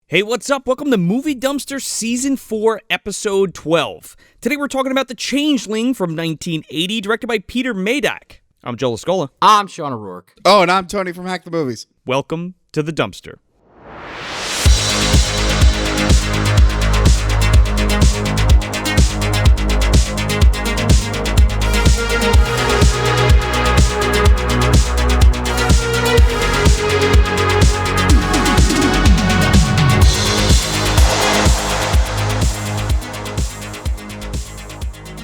Hey, what's up? Welcome to Movie Dumpster Season 4, Episode 12. Today we're talking about The Changeling from 1980, directed by Peter Medak. I'm Joel Escola. I'm Sean O'Rourke. Oh, and I'm Tony from Hack the Movies. Welcome to The Dumpster.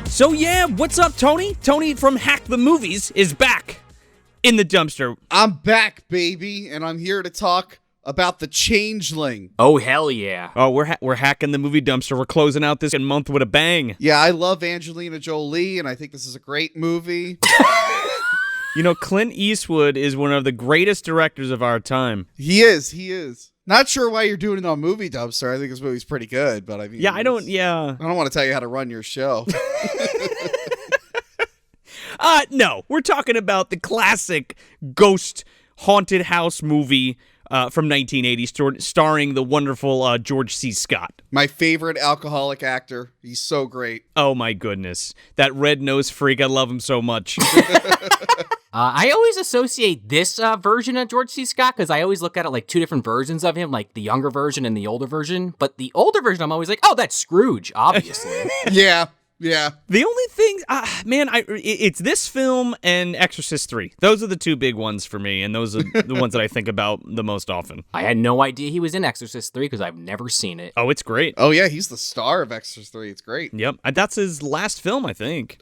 So yeah, what's up, Tony? Tony from Hack the Movies is back in the dumpster. I'm back, baby, and I'm here to talk about The Changeling. Oh, hell yeah. Oh, we're hacking the movie dumpster. We're closing out this month with a bang. Yeah, I love Angelina Jolie, and I think this is a great movie. You know, Clint Eastwood is one of the greatest directors of our time. He is. Not sure why you're doing it on Movie Dumpster. I think this movie's pretty good, but I mean... I don't want to tell you how to run your show. No, we're talking about the classic ghost haunted house movie from 1980, starring the wonderful George C. Scott. My favorite alcoholic actor. He's so great. Oh my goodness. That red-nosed freak, I love him so much. I always associate this version of George C. Scott because I always look at it like two different versions of him, like the younger version and the older version. But the older version, I'm always like, oh, that's Scrooge, obviously. Yeah. The only thing, it's this film and Exorcist 3. Those are the two big ones for me, and those are the ones that I think about the most often. I had no idea he was in Exorcist 3 because I've never seen it. Oh, it's great. Oh, yeah, he's the star of Exorcist 3. It's great. Yep, that's his last film, I think.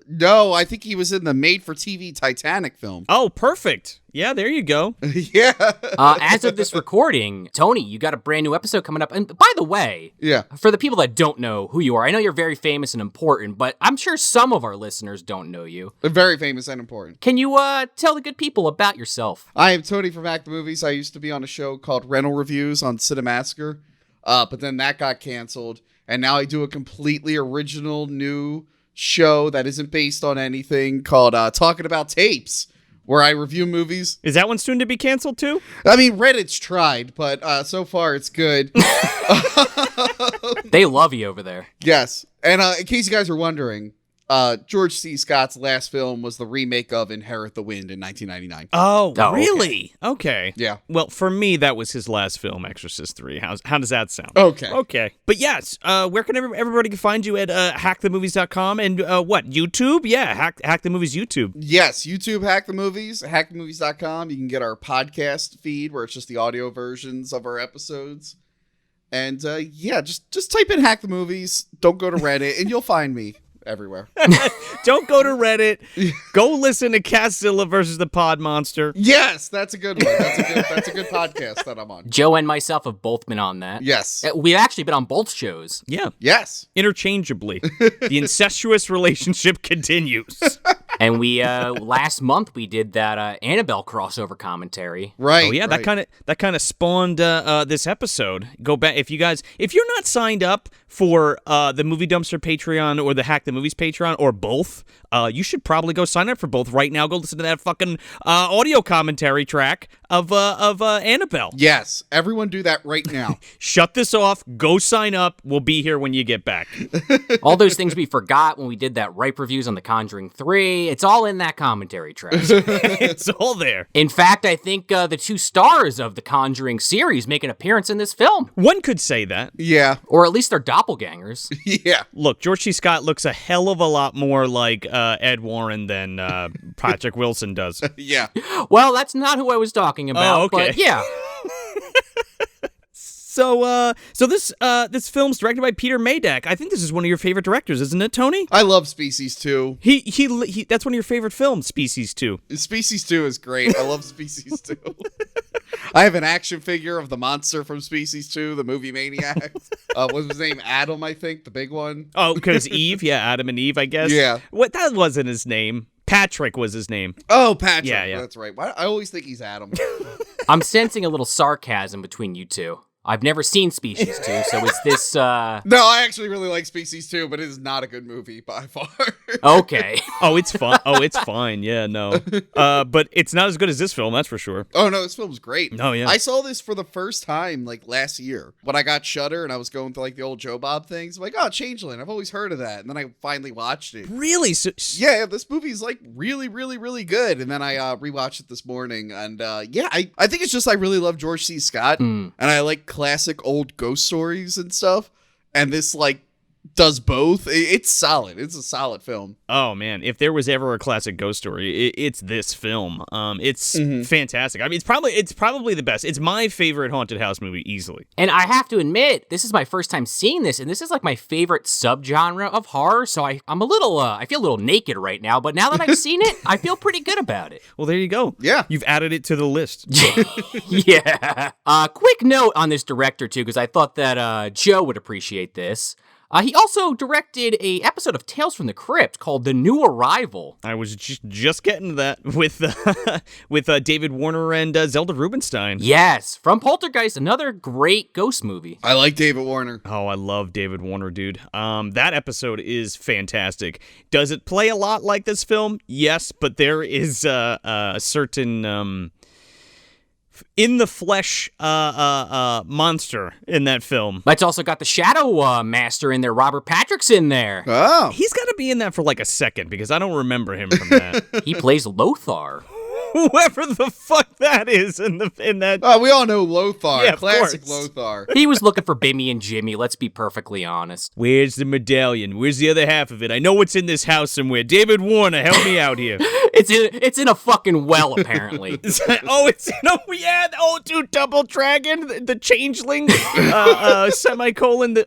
No, I think he was in the made-for-TV Titanic film. Oh, perfect. Yeah, there you go. Yeah. As of this recording, Tony, you got a brand new episode coming up. And by the way, yeah, for the people that don't know who you are, I know you're very famous and important, but I'm sure some of our listeners don't know you. Very famous and important. Can you tell the good people about yourself? I am Tony from Hack the Movies. I used to be on a show called Rental Reviews on Cinemasker, but then that got canceled, and now I do a completely original new show that isn't based on anything called Talking About Tapes, where I review movies. Is that one soon to be canceled too? I mean, Reddit's tried, but so far it's good. They love you over there. Yes. And in case you guys are wondering, George C. Scott's last film was the remake of Inherit the Wind in 1999. Oh, really? Okay. Yeah. Well, for me, that was his last film, Exorcist 3. How does that sound? Okay. But yes, where can everybody find you at hackthemovies.com and what, YouTube? Yeah, Hack the Movies YouTube. Yes, YouTube Hack the Movies, hackthemovies.com. You can get our podcast feed where it's just the audio versions of our episodes. And just type in Hack the Movies, don't go to Reddit, and you'll find me everywhere. Don't go to Reddit. Go listen to Catzilla versus the Pod Monster. Yes, that's a good one. That's a good podcast that I'm on. Joe and myself have both been on that. Yes. We've actually been on both shows. Yeah. Yes. Interchangeably. The incestuous relationship continues. And we last month we did that Annabelle crossover commentary. Right. Oh yeah, right. that kind of spawned this episode. Go back if you're not signed up for the Movie Dumpster Patreon or the Hack the Movies Patreon or both, you should probably go sign up for both right now. Go listen to that fucking audio commentary track of Annabelle. Yes, everyone do that right now. Shut this off. Go sign up. We'll be here when you get back. All those things we forgot when we did that Ripe reviews on The Conjuring 3. It's all in that commentary track. It's all there. In fact, I think the two stars of the Conjuring series make an appearance in this film. One could say that. Yeah. Or at least they're doppelgangers. Yeah. Look, George C. Scott looks a hell of a lot more like Ed Warren than Patrick Wilson does. Yeah. Well, that's not who I was talking about, okay. But yeah. So this film's directed by Peter Medak. I think this is one of your favorite directors, isn't it, Tony? I love Species 2. He that's one of your favorite films, Species 2. Species 2 is great. I love Species 2. I have an action figure of the monster from Species 2, the movie Maniac. What was his name? Adam, I think, the big one. Oh, because Eve? Yeah, Adam and Eve, I guess. Yeah. What? That wasn't his name. Patrick was his name. Oh, Patrick. Yeah. That's right. I always think he's Adam. I'm sensing a little sarcasm between you two. I've never seen Species 2, so is this, No, I actually really like Species 2, but it is not a good movie by far. Okay. Oh, it's fun. Oh, it's fine. Yeah, no. But it's not as good as this film, that's for sure. Oh, no, this film's great. Oh, yeah. I saw this for the first time, like, last year. When I got Shudder and I was going through, like, the old Joe Bob things. I'm like, oh, Changeling. I've always heard of that. And then I finally watched it. Really? Yeah, this movie's, like, really, really, really good. And then I rewatched it this morning. And, yeah, I think it's just I really love George C. Scott. And I like classic old ghost stories and stuff. And this, like, does both. It's solid. It's a solid film. Oh man, if there was ever a classic ghost story, it's this film. It's fantastic. I mean, it's probably the best. It's my favorite haunted house movie easily. And I have to admit, this is my first time seeing this, and this is like my favorite subgenre of horror. So I'm a little, I feel a little naked right now. But now that I've seen it, I feel pretty good about it. Well, there you go. Yeah, you've added it to the list. Yeah. Quick note on this director too, because I thought that Joe would appreciate this. He also directed a episode of Tales from the Crypt called The New Arrival. I was just getting to that with David Warner and Zelda Rubinstein. Yes, from Poltergeist, another great ghost movie. I like David Warner. Oh, I love David Warner, dude. That episode is fantastic. Does it play a lot like this film? Yes, but there is a certain in the flesh monster in that film. It's also got the Shadow Master in there. Robert Patrick's in there. Oh. He's got to be in that for like a second because I don't remember him from that. He plays Lothar. Whoever the fuck that is in that. Oh, we all know Lothar. Yeah, of Classic course. Lothar. He was looking for Bimmy and Jimmy, let's be perfectly honest. Where's the medallion? Where's the other half of it? I know it's in this house somewhere. David Warner, help me out here. It's in a fucking well, apparently. Oh, it's yeah. Oh, dude, Double Dragon, the Changeling, semicolon,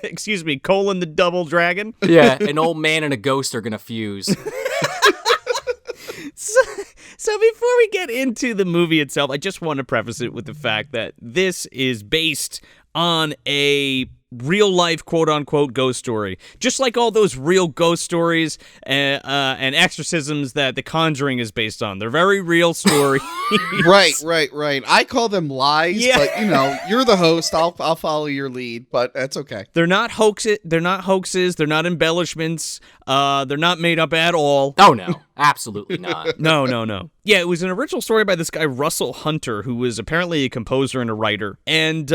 excuse me, colon the Double Dragon. Yeah, an old man and a ghost are gonna fuse. So before we get into the movie itself, I just want to preface it with the fact that this is based on a real-life quote-unquote ghost story. Just like all those real ghost stories and exorcisms that The Conjuring is based on. They're very real stories. Right. I call them lies, Yeah. but, you're the host. I'll follow your lead, but that's okay. They're not hoaxes. They're not embellishments. They're not made up at all. Oh, no. Absolutely not. No. Yeah, it was an original story by this guy, Russell Hunter, who was apparently a composer and a writer. And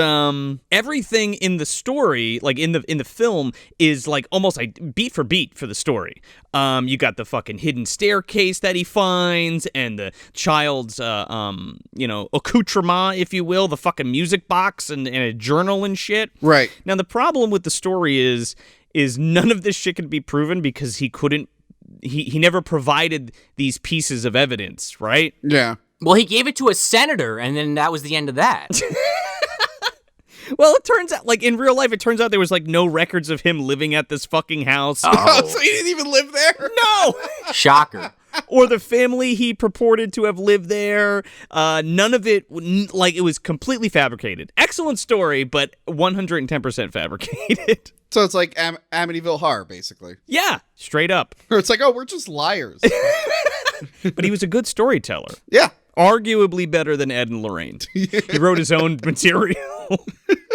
everything in the story, like in the film, is like almost like beat for beat for the story. You got the fucking hidden staircase that he finds, and the child's accoutrement, if you will, the fucking music box and a journal and shit. Right. Now the problem with the story is none of this shit can be proven because he couldn't. He never provided these pieces of evidence, right? Yeah. Well, he gave it to a senator, and then that was the end of that. Well, it turns out, like, in real life, it turns out there was, like, no records of him living at this fucking house. Oh, so he didn't even live there? No! Shocker. Or the family he purported to have lived there. None of it, like, it was completely fabricated. Excellent story, but 110% fabricated. So it's like Amityville Horror, basically. Yeah, straight up. Or it's like, oh, we're just liars. But he was a good storyteller. Yeah. Arguably better than Ed and Lorraine. He wrote his own material.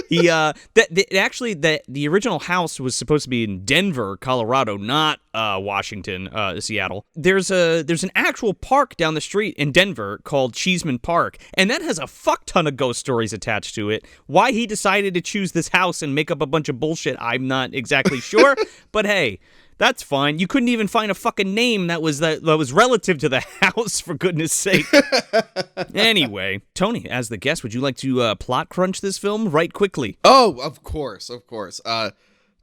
The original house was supposed to be in Denver, Colorado, not Washington, Seattle. There's an actual park down the street in Denver called Cheeseman Park, and that has a fuck ton of ghost stories attached to it. Why he decided to choose this house and make up a bunch of bullshit, I'm not exactly sure. But hey, that's fine. You couldn't even find a fucking name that was relative to the house, for goodness sake. Anyway, Tony, as the guest, would you like to plot crunch this film right quickly? Oh, of course.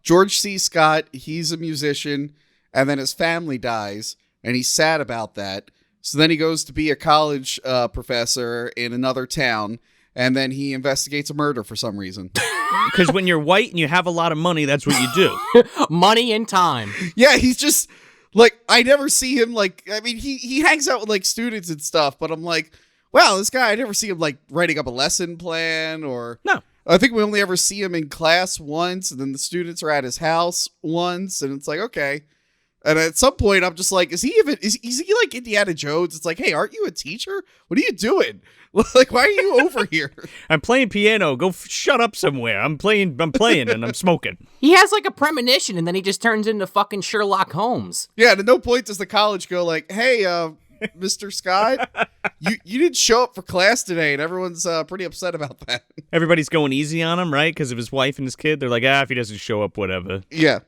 George C. Scott, he's a musician, and then his family dies, and he's sad about that. So then he goes to be a college professor in another town, and then he investigates a murder for some reason. Because when you're white and you have a lot of money, that's what you do. Money and time. Yeah, he's just, like, I never see him, like, I mean, he hangs out with, like, students and stuff, but I'm like, wow, this guy, I never see him, like, writing up a lesson plan, or... No. I think we only ever see him in class once, and then the students are at his house once, and it's like, okay. And at some point, I'm just like, is he like Indiana Jones? It's like, hey, aren't you a teacher? What are you doing? Like, why are you over here? I'm playing piano. Go shut up somewhere. I'm playing and I'm smoking. He has like a premonition, and then he just turns into fucking Sherlock Holmes. Yeah, and at no point does the college go like, hey, Mr. Scott, you didn't show up for class today, and everyone's pretty upset about that. Everybody's going easy on him, right? Because of his wife and his kid. They're like, if he doesn't show up, whatever. Yeah.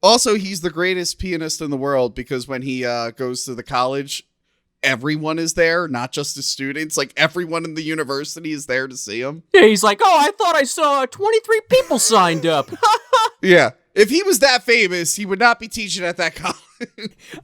Also, he's the greatest pianist in the world because when he goes to the college, everyone is there, not just the students. Like, everyone in the university is there to see him. Yeah, he's like, I thought I saw 23 people signed up. Yeah. If he was that famous, he would not be teaching at that college.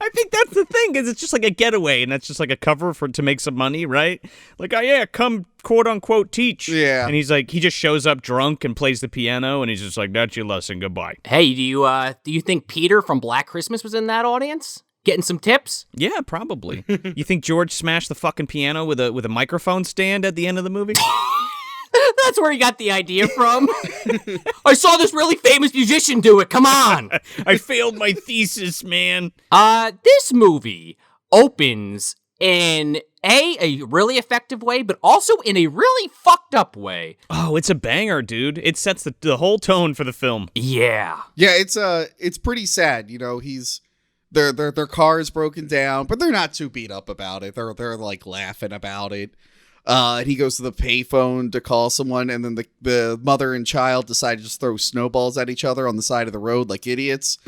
I think that's the thing, is it's just like a getaway, and that's just like a cover to make some money, right? Like, come quote unquote teach. Yeah. And he's like, he just shows up drunk and plays the piano, and he's just like, that's your lesson, goodbye. Hey, do you think Peter from Black Christmas was in that audience? Getting some tips? Yeah, probably. You think George smashed the fucking piano with a microphone stand at the end of the movie? That's where he got the idea from. I saw this really famous musician do it. Come on. I failed my thesis, man. This movie opens in a really effective way, but also in a really fucked up way. Oh, it's a banger, dude. It sets the whole tone for the film. Yeah. Yeah, it's pretty sad. You know, their car is broken down, but they're not too beat up about it. They're like laughing about it. And he goes to the payphone to call someone, and then the mother and child decide to just throw snowballs at each other on the side of the road like idiots.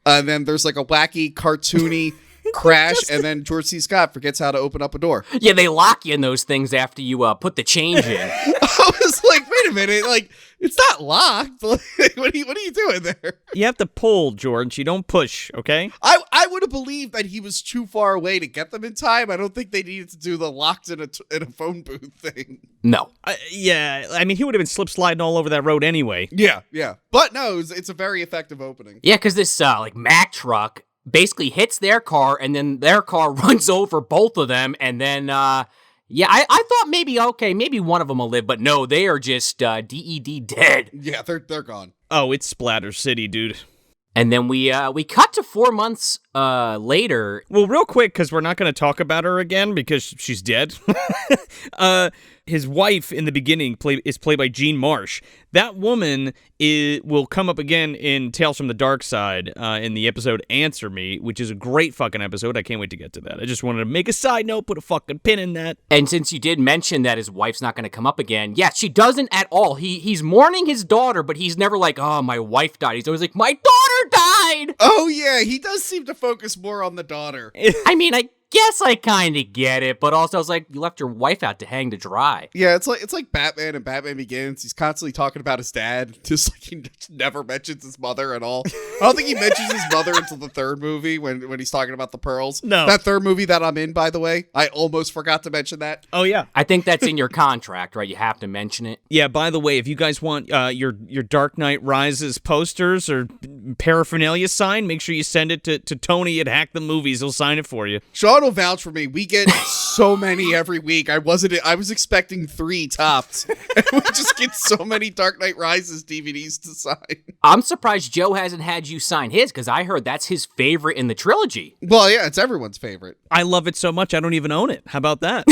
And then there's like a wacky, cartoony crash, and then George C. Scott forgets how to open up a door. Yeah, they lock you in those things after you put the change in. I was like, wait a minute, like, it's not locked. Like, what are you doing there? You have to pull, George. You don't push, okay? I would have believed that he was too far away to get them in time. I don't think they needed to do the locked in a phone booth thing. No. Yeah, I mean, he would have been slip-sliding all over that road anyway. Yeah. But no, it's a very effective opening. Yeah, because this Mack truck basically hits their car, and then their car runs over both of them, and then, I thought maybe one of them will live, but no, they are just DED dead. Yeah, they're gone. Oh, it's Splatter City, dude. And then we cut to 4 months later. Well, real quick, because we're not going to talk about her again because she's dead. His wife in the beginning is played by Jean Marsh. That woman will come up again in Tales from the Dark Side in the episode Answer Me, which is a great fucking episode. I can't wait to get to that. I just wanted to make a side note, put a fucking pin in that. And since you did mention that his wife's not going to come up again, yeah, she doesn't at all. He's mourning his daughter, but he's never like, oh, my wife died. He's always like, my daughter died! Oh, yeah, he does seem to focus more on the daughter. I mean, I guess I kind of get it, but also I was like, you left your wife out to hang to dry. Yeah, it's like Batman and Batman Begins. He's constantly talking about his dad, just like he never mentions his mother at all. I don't think he mentions his mother until the third movie when he's talking about the pearls. No. That third movie that I'm in, by the way, I almost forgot to mention that. Oh, yeah. I think that's in your contract, right? You have to mention it. Yeah, by the way, if you guys want your Dark Knight Rises posters or paraphernalia signed, make sure you send it to Tony at Hack the Movies. He'll sign it for you. Sean will vouch for me. We get so many every week. I was expecting 3 tops. And we just get so many Dark Knight Rises DVDs to sign. I'm surprised Joe hasn't had you sign his, because I heard that's his favorite in the trilogy. Well, yeah, it's everyone's favorite. I love it so much, I don't even own it. How about that?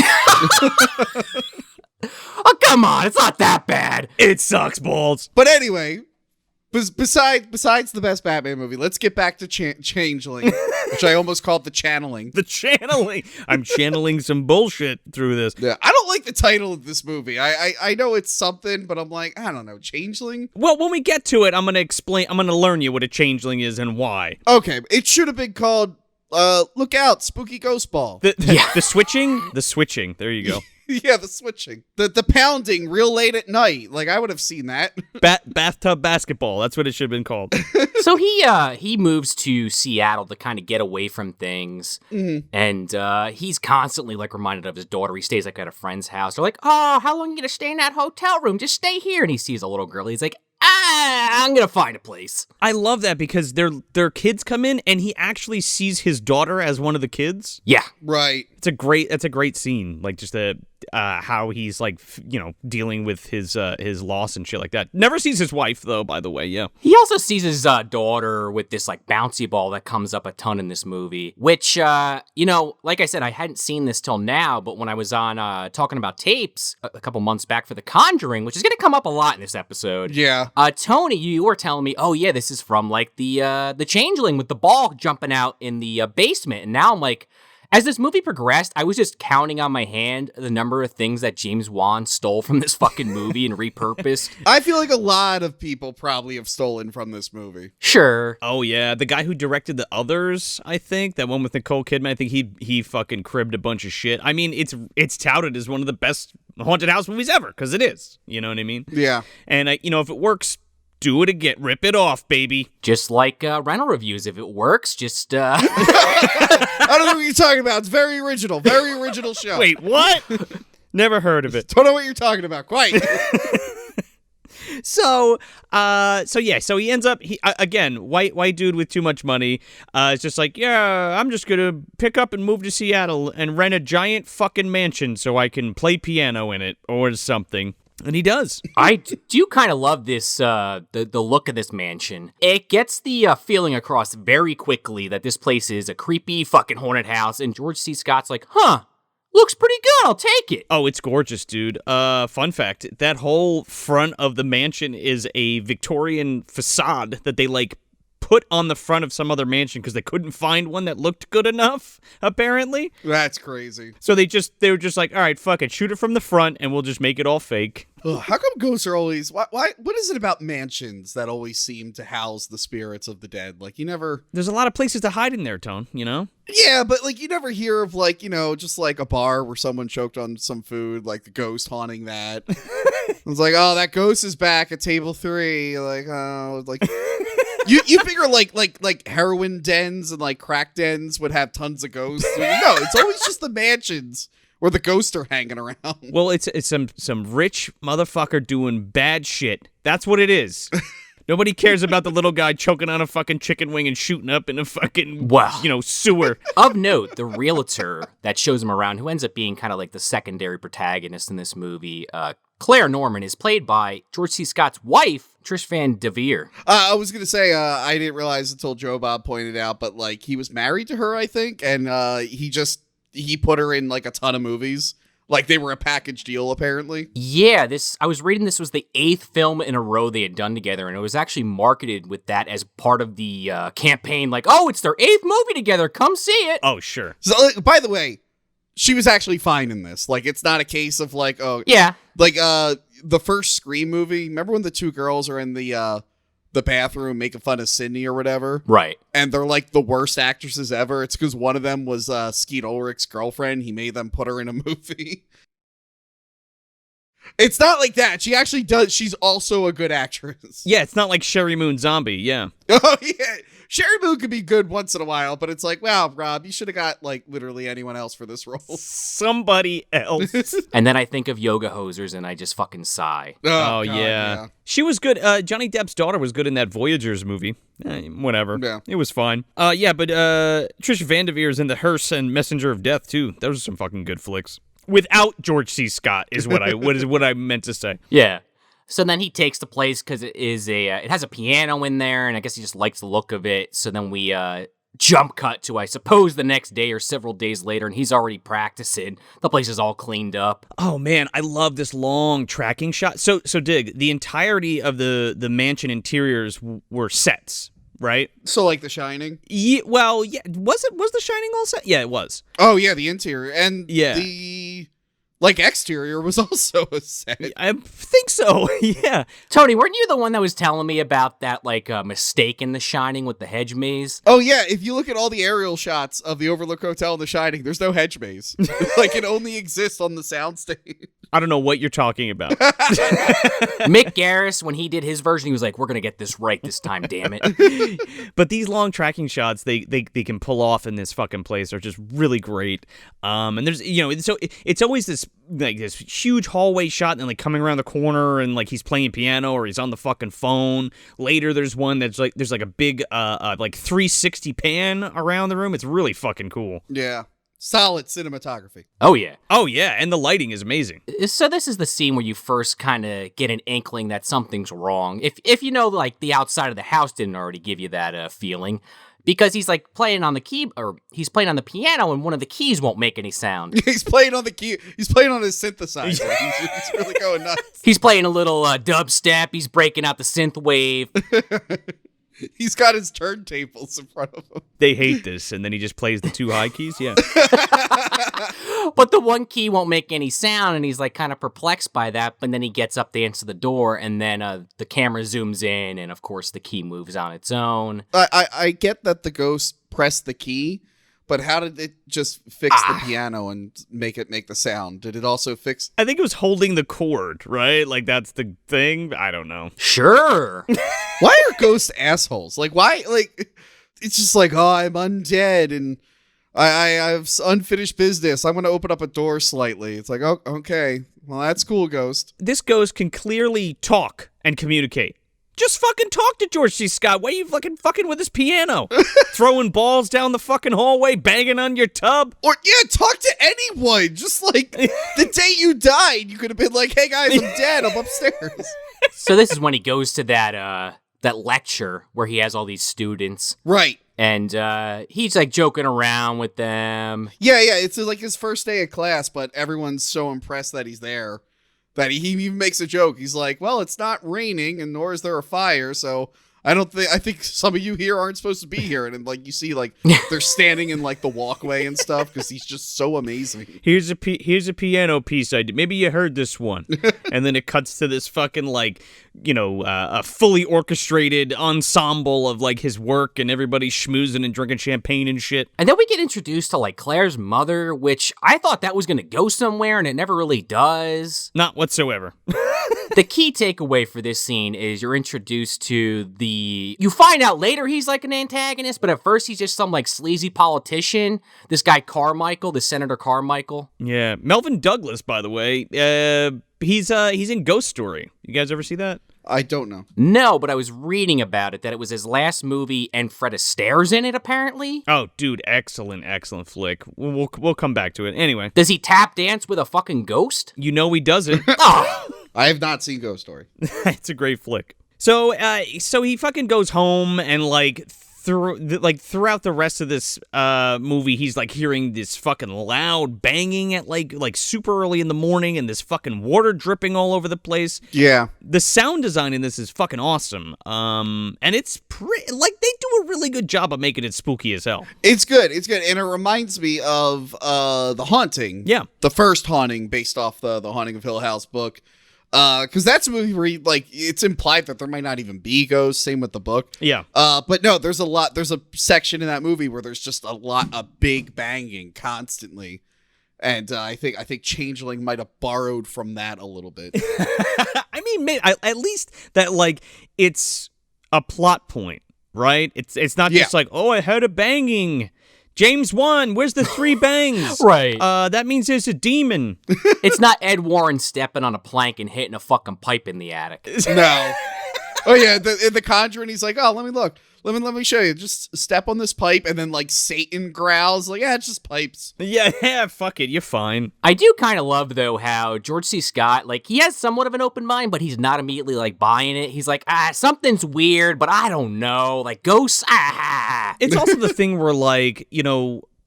Oh, come on. It's not that bad. It sucks balls. But anyway, besides the best Batman movie, let's get back to Changeling, which I almost called the channeling. The channeling. I'm channeling some bullshit through this. Yeah, I don't like the title of this movie. I know it's something, but I'm like, I don't know, Changeling? Well, when we get to it, I'm going to learn you what a changeling is and why. Okay, it should have been called, Look Out, Spooky Ghost Ball. The switching? The switching. There you go. Yeah, the switching. The pounding real late at night. Like, I would have seen that. Bathtub basketball. That's what it should have been called. So he moves to Seattle to kind of get away from things. Mm-hmm. And he's constantly like reminded of his daughter. He stays like at a friend's house. They're like, oh, how long are you going to stay in that hotel room? Just stay here. And he sees a little girl. He's like, I'm going to find a place. I love that because their kids come in and he actually sees his daughter as one of the kids. Yeah. Right. That's a great scene. Like just how he's like dealing with his loss and shit like that. Never sees his wife though, by the way. Yeah. He also sees his daughter with this like bouncy ball that comes up a ton in this movie, which like I said, I hadn't seen this till now, but when I was on talking about tapes a couple months back for The Conjuring, which is going to come up a lot in this episode. Yeah. Tony, you were telling me, oh yeah, this is from like the Changeling with the ball jumping out in the basement, and now I'm like, as this movie progressed, I was just counting on my hand the number of things that James Wan stole from this fucking movie and repurposed. I feel like a lot of people probably have stolen from this movie. Sure. Oh yeah, the guy who directed The Others, I think, that one with Nicole Kidman, I think he fucking cribbed a bunch of shit. I mean, it's touted as one of the best haunted house movies ever, because it is. You know what I mean? Yeah. And if it works, do it again. Rip it off, baby. Just like rental reviews. If it works, just... I don't know what you're talking about. It's very original. Very original show. Wait, what? Never heard of it. Don't know what you're talking about. Quite. So he ends up, again, white dude with too much money. It's just like, yeah, I'm just going to pick up and move to Seattle and rent a giant fucking mansion so I can play piano in it or something. And he does. I do kind of love this, the look of this mansion. It gets the feeling across very quickly that this place is a creepy fucking haunted house, and George C. Scott's like, looks pretty good, I'll take it. Oh, it's gorgeous, dude. Fun fact, that whole front of the mansion is a Victorian facade that they, put on the front of some other mansion because they couldn't find one that looked good enough, apparently. That's crazy. So they were just like, all right, fuck it, shoot it from the front and we'll just make it all fake. Ugh, how come ghosts are always... Why? What is it about mansions that always seem to house the spirits of the dead? Like, you never... There's a lot of places to hide in there, Tone, Yeah, but, you never hear of, just, a bar where someone choked on some food, the ghost haunting that. It's like, oh, that ghost is back at table 3. You figure, like heroin dens and, crack dens would have tons of ghosts. No, it's always just the mansions where the ghosts are hanging around. Well, it's some rich motherfucker doing bad shit. That's what it is. Nobody cares about the little guy choking on a fucking chicken wing and shooting up in a fucking, sewer. Of note, the realtor that shows him around, who ends up being kind of like the secondary protagonist in this movie, Claire Norman, is played by George C. Scott's wife, Trish Van Devere. I was going to say, I didn't realize until Joe Bob pointed out, but, he was married to her, I think, and he put her in, a ton of movies. They were a package deal, apparently. Yeah, I was reading this was the 8th film in a row they had done together, and it was actually marketed with that as part of the campaign, it's their 8th movie together, come see it. Oh, sure. So, by the way, she was actually fine in this. It's not a case of, Yeah. The first Scream movie, remember when the two girls are in the bathroom making fun of Sydney or whatever? Right. And they're the worst actresses ever. It's because one of them was Skeet Ulrich's girlfriend. He made them put her in a movie. It's not like that. She actually does. She's also a good actress. Yeah, it's not like Sherry Moon Zombie, yeah. Oh, yeah. Sherry Moon could be good once in a while, but it's like, wow, Rob, you should have got, literally anyone else for this role. Somebody else. And then I think of Yoga Hosers, and I just fucking sigh. Oh, God, yeah. She was good. Johnny Depp's daughter was good in that Voyagers movie. Whatever. Yeah. It was fine. But Trish Van Devere is in The Hearse and Messenger of Death, too. Those are some fucking good flicks. Without George C. Scott is what I meant to say. Yeah. So then he takes the place because it has a piano in there, and I guess he just likes the look of it. So then we jump cut to, I suppose, the next day or several days later, and he's already practicing. The place is all cleaned up. Oh man, I love this long tracking shot. So Dig, the entirety of the mansion interiors were sets, right? So The Shining? Yeah, well, yeah. Was The Shining all set? Yeah, it was. Oh yeah, the interior and yeah. The exterior was also a set. I think so, yeah. Tony, weren't you the one that was telling me about that, mistake in The Shining with the hedge maze? Oh, yeah. If you look at all the aerial shots of the Overlook Hotel in The Shining, there's no hedge maze. It only exists on the soundstage. I don't know what you're talking about. Mick Garris, when he did his version, he was like, we're going to get this right this time, damn it. But these long tracking shots they can pull off in this fucking place are just really great. And there's, so it's always this huge hallway shot and coming around the corner and he's playing piano or he's on the fucking phone. Later there's one that's a big 360 pan around the room. It's really fucking cool. Yeah. solid cinematography. Oh, yeah. Oh, yeah, and the lighting is amazing. So this is the scene where you first kind of get an inkling that something's wrong. If you know, like, the outside of the house didn't already give you that feeling. Because he's like playing on the key, or he's playing on the piano, and one of the keys won't make any sound. He's playing on the key. He's playing on his synthesizer. He's really going nuts. He's playing a little dubstep. He's breaking out the synth wave. He's got his turntables in front of him. They hate this, and then he just plays the 2 high keys. Yeah. But the one key won't make any sound, and he's like kind of perplexed by that. But then he gets up to answer the door, and then the camera zooms in, and of course the key moves on its own. I get that the ghost pressed the key, but how did it just fix the piano and make the sound? Did it also fix? I think it was holding the cord, right? Like, that's the thing. I don't know. Sure. Why are ghosts assholes? Like, why? Like, it's just like, oh, I'm undead and I have unfinished business. I'm going to open up a door slightly. It's like, oh, okay. Well, that's cool, ghost. This ghost can clearly talk and communicate. Just fucking talk to George C. Scott. Why are you fucking with his piano? Throwing balls down the fucking hallway, banging on your tub. Or, yeah, talk to anyone. Just like the day you died, you could have been like, hey, guys, I'm dead. I'm upstairs. So this is when he goes to that lecture where he has all these students. Right. And he's like joking around with them. Yeah. It's like his first day of class, but everyone's so impressed that he's there that he even makes a joke. He's like, well, it's not raining and nor is there a fire, so I think some of you here aren't supposed to be here. And then, like, you see, like, they're standing in, like, the walkway and stuff because he's just so amazing. Here's a piano piece I did. Maybe you heard this one. And then it cuts to this fucking, like, a fully orchestrated ensemble of, like, his work and everybody schmoozing and drinking champagne and shit. And then we get introduced to, like, Claire's mother, which I thought that was going to go somewhere, and it never really does. Not whatsoever. The key takeaway for this scene is you're introduced to you find out later he's like an antagonist, but at first he's just some like sleazy politician. This guy Carmichael, the Senator Carmichael. Yeah, Melvin Douglas, by the way. He's in Ghost Story. You guys ever see that? I don't know. No, but I was reading about it, that it was his last movie, and Fred Astaire's in it, apparently. Oh, dude, excellent flick. We'll come back to it. Anyway. Does he tap dance with a fucking ghost? You know he doesn't. Oh. I have not seen Ghost Story. It's a great flick. So he fucking goes home and, like, throughout the rest of this movie, he's like hearing this fucking loud banging at like super early in the morning, and this fucking water dripping all over the place. Yeah, the sound design in this is fucking awesome. And it's like they do a really good job of making it spooky as hell. It's good, and it reminds me of The Haunting. Yeah, the first Haunting, based off the Haunting of Hill House book. Because that's a movie where it's implied that there might not even be ghosts. Same with the book. Yeah. But no, there's a section in that movie where there's just a lot of big banging constantly, and I think Changeling might have borrowed from that a little bit. I mean, at least that, like, it's a plot point, right? It's not just like, oh, I heard a banging. James 1, where's the 3 bangs? Right. That means there's a demon. It's not Ed Warren stepping on a plank and hitting a fucking pipe in the attic. No. Oh, yeah, in The Conjuring, he's like, oh, let me look. Let me show you. Just step on this pipe, and then, like, Satan growls. Like, yeah, it's just pipes. Yeah, fuck it. You're fine. I do kind of love, though, how George C. Scott, like, he has somewhat of an open mind, but he's not immediately, like, buying it. He's like, something's weird, but I don't know. Like, ghosts, It's also the thing where, like,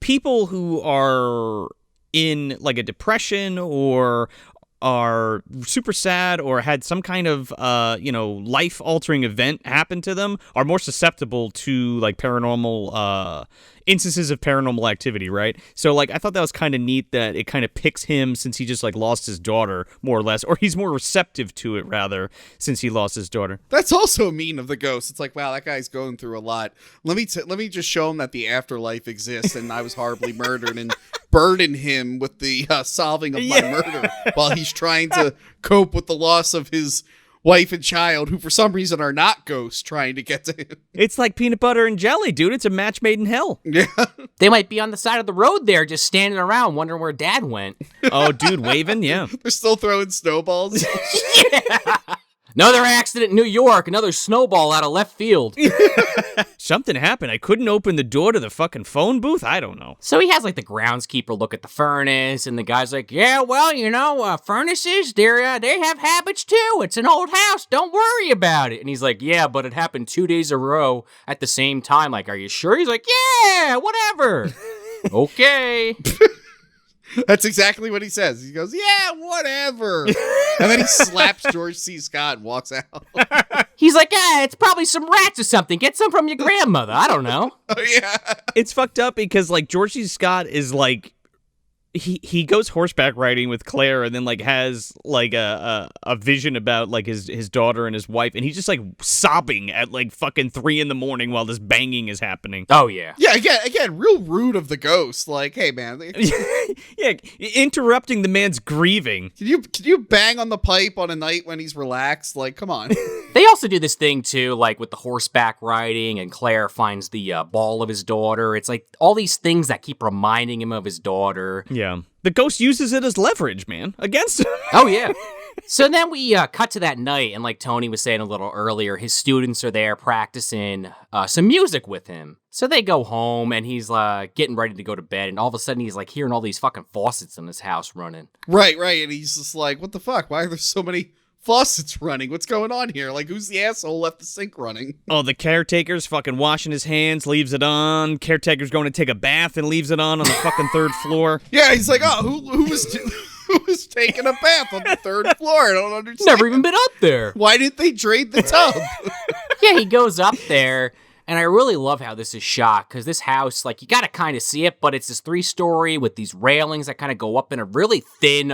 people who are in, like, a depression or are super sad or had some kind of, life-altering event happen to them are more susceptible to, like, paranormal, instances of paranormal activity, right? So, like, I thought that was kind of neat that it kind of picks him since he just, like, lost his daughter, more or less, or he's more receptive to it, rather, since he lost his daughter. That's also mean of the ghost. It's like, wow, that guy's going through a lot. Let me just show him that the afterlife exists and I was horribly murdered and burden him with the solving of my murder while he's trying to cope with the loss of his wife and child, who for some reason are not ghosts trying to get to him. It's like peanut butter and jelly, dude. It's a match made in hell. Yeah. They might be on the side of the road there, just standing around wondering where Dad went. Oh, dude, waving, yeah. They're still throwing snowballs. Yeah. Another accident in New York, another snowball out of left field. Something happened. I couldn't open the door to the fucking phone booth. I don't know. So he has like the groundskeeper look at the furnace, and the guy's like, yeah, well, furnaces, they have habits too. It's an old house. Don't worry about it. And he's like, yeah, but it happened 2 days in a row at the same time. Like, are you sure? He's like, yeah, whatever. Okay. That's exactly what he says. He goes, yeah, whatever. And then he slaps George C. Scott and walks out. He's like, it's probably some rats or something. Get some from your grandmother. I don't know. Oh, yeah. It's fucked up because, like, George C. Scott is, like, he goes horseback riding with Claire and then, like, has, like, a vision about, like, his daughter and his wife, and he's just, like, sobbing at, like, fucking 3 a.m. while this banging is happening. Oh, yeah. Yeah, again, real rude of the ghost. Like, hey, man. Yeah, interrupting the man's grieving. Can you bang on the pipe on a night when he's relaxed? Like, come on. They also do this thing, too, like with the horseback riding, and Claire finds the ball of his daughter. It's like all these things that keep reminding him of his daughter. Yeah. The ghost uses it as leverage, man, against him. Oh, yeah. So then we cut to that night, and like Tony was saying a little earlier, his students are there practicing some music with him. So they go home, and he's getting ready to go to bed, and all of a sudden he's like hearing all these fucking faucets in his house running. Right. And he's just like, what the fuck? Why are there so many faucets running? What's going on here? Like, who's the asshole left the sink running? Oh, the caretaker's fucking washing his hands, leaves it on. Caretaker's going to take a bath and leaves it on the fucking 3rd floor. Yeah, he's like, oh, who was taking a bath on the 3rd floor? I don't understand. Never even been up there. Why didn't they drain the tub? Yeah, he goes up there, and I really love how this is shot, because this house, like, you gotta kind of see it, but it's this 3-story with these railings that kind of go up in a really thin,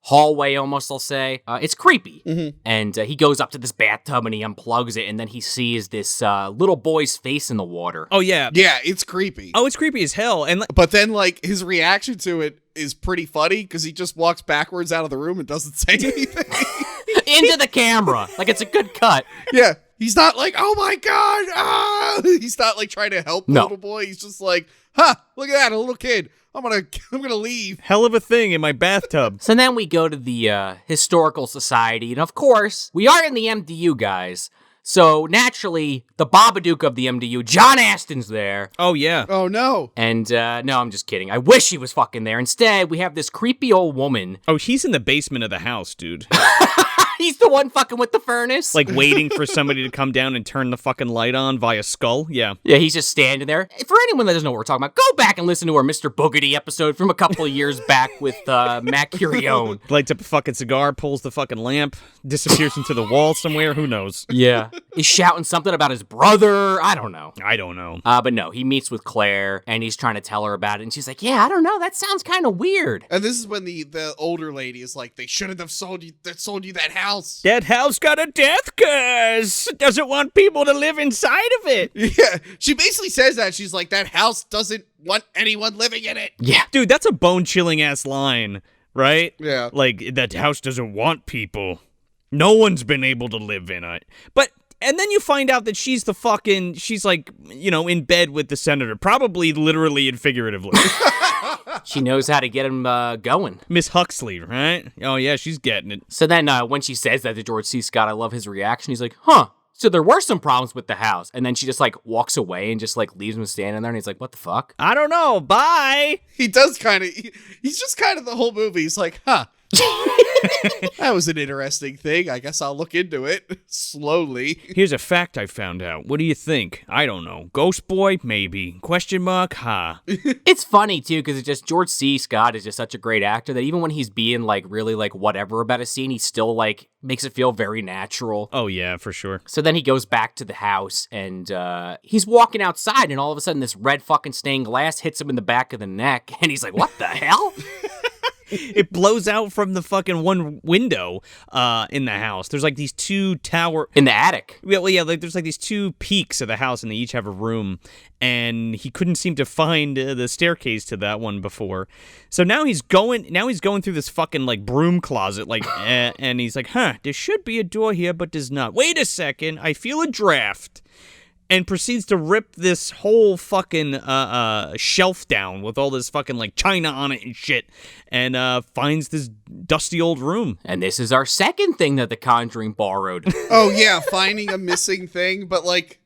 hallway almost, I'll say. It's creepy. Mm-hmm. And he goes up to this bathtub and he unplugs it, and then he sees this little boy's face in the water. Oh, yeah. Yeah, it's creepy. Oh, it's creepy as hell. And but then, like, his reaction to it is pretty funny because he just walks backwards out of the room and doesn't say anything. Into the camera. Like, it's a good cut. Yeah. He's not like, oh my God. Ah! He's not like trying to help the little boy. He's just like, look at that, a little kid. I'm gonna leave. Hell of a thing in my bathtub. So then we go to the Historical Society, and of course, we are in the MDU, guys. So naturally, the Babadook of the MDU, John Aston's there. Oh, yeah. Oh, no. And no, I'm just kidding. I wish he was fucking there. Instead, we have this creepy old woman. Oh, he's in the basement of the house, dude. He's the one fucking with the furnace. Like waiting for somebody to come down and turn the fucking light on via skull. Yeah. Yeah, he's just standing there. For anyone that doesn't know what we're talking about, go back and listen to our Mr. Boogedy episode from a couple of years back with Matt Curione. Lights up a fucking cigar, pulls the fucking lamp, disappears into the wall somewhere. Who knows? Yeah. He's shouting something about his brother. I don't know. But no, he meets with Claire, and he's trying to tell her about it, and she's like, yeah, I don't know. That sounds kind of weird. And this is when the older lady is like, they shouldn't have sold you that house. That house got a death curse. It doesn't want people to live inside of it. Yeah, she basically says that. She's like, that house doesn't want anyone living in it. Yeah. Dude, that's a bone-chilling ass line, right? Yeah. Like, that house doesn't want people. No one's been able to live in it. And then you find out that she's like, in bed with the senator, probably literally and figuratively. She knows how to get him going. Miss Huxley, right? Oh, yeah, she's getting it. So then when she says that to George C. Scott, I love his reaction. He's like, huh. So there were some problems with the house. And then she just like walks away and just like leaves him standing there. And he's like, what the fuck? I don't know. Bye. He does he's just kind of the whole movie. He's like, huh. That was an interesting thing. I guess I'll look into it slowly. Here's a fact I found out. What do you think? I don't know. Ghost boy? Maybe. Question mark? Ha. It's funny, too, because it's just George C. Scott is just such a great actor that even when he's being, like, really, like, whatever about a scene, he still, like, makes it feel very natural. Oh, yeah, for sure. So then he goes back to the house, and he's walking outside, and all of a sudden this red fucking stained glass hits him in the back of the neck, and he's like, what the hell? It blows out from the fucking one window in the house. There's like these two tower... In the attic. Yeah, like there's like these two peaks of the house, and they each have a room. And he couldn't seem to find the staircase to that one before. So now he's going through this fucking like broom closet, like, and he's like, there should be a door here, but there's not. Wait a second, I feel a draft. and proceeds to rip this whole fucking shelf down with all this fucking like china on it and shit, and finds this dusty old room. And this is our second thing that The Conjuring borrowed. Oh yeah, finding a missing thing, but like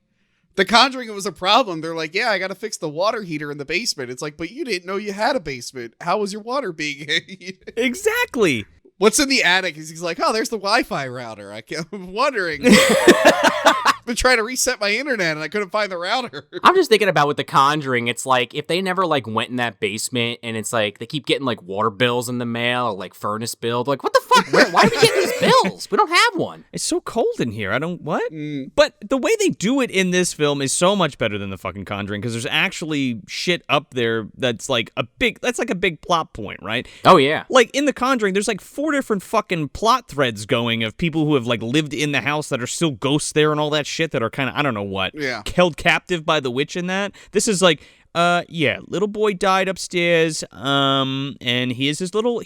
The Conjuring, it was a problem. They're like, yeah, I got to fix the water heater in the basement. It's like, but you didn't know you had a basement. How was your water being heated? Exactly. What's in the attic? He's like, oh, there's the Wi-Fi router. I'm wondering. I've been trying to reset my internet and I couldn't find the router. I'm just thinking about with The Conjuring, it's like if they never like went in that basement and it's like they keep getting like water bills in the mail or like furnace bill. Like, what the fuck? Why are we getting these bills? We don't have one. It's so cold in here. I don't, what? But the way they do it in this film is so much better than The fucking Conjuring, because there's actually shit up there that's like a big plot point, right? Oh, yeah. Like in The Conjuring, there's like 4 different fucking plot threads going of people who have like lived in the house that are still ghosts there and all that shit that are kind of, I don't know what, held captive by the witch in that. This is like, little boy died upstairs, and here's his little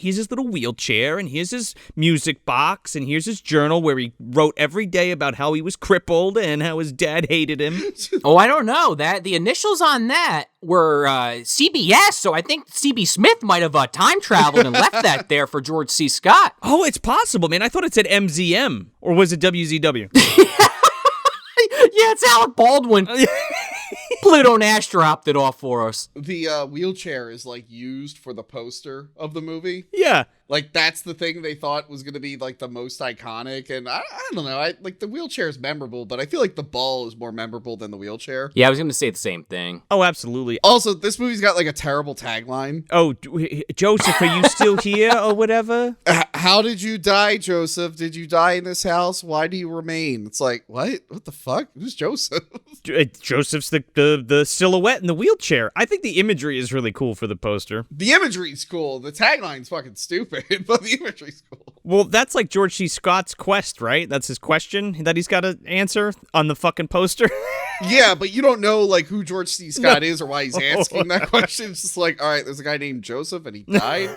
wheelchair, and here's his music box, and here's his journal where he wrote every day about how he was crippled and how his dad hated him. Oh, I don't know. That the initials on that were CBS, so I think CB Smith might have time traveled and left that there for George C. Scott. Oh, it's possible, man. I thought it said MZM, or was it WZW? Yeah, it's Alec Baldwin. Pluto Nash dropped it off for us. The wheelchair is like used for the poster of the movie. Yeah. Like that's the thing they thought was going to be like the most iconic. And I don't know. I like the wheelchair is memorable, but I feel like the ball is more memorable than the wheelchair. Yeah, I was going to say the same thing. Oh, absolutely. Also, this movie's got like a terrible tagline. Oh, Joseph, are you still here or whatever? How did you die, Joseph? Did you die in this house? Why do you remain? It's like, what? What the fuck? Who's Joseph? Joseph's the silhouette in the wheelchair. I think the imagery is really cool for the poster. The imagery's cool. The tagline's fucking stupid, but the imagery's cool. Well, that's like George C. Scott's quest, right? That's his question that he's got to answer on the fucking poster. Yeah, but you don't know like who George C. Scott is or why he's asking that question. It's just like, all right, there's a guy named Joseph and he died.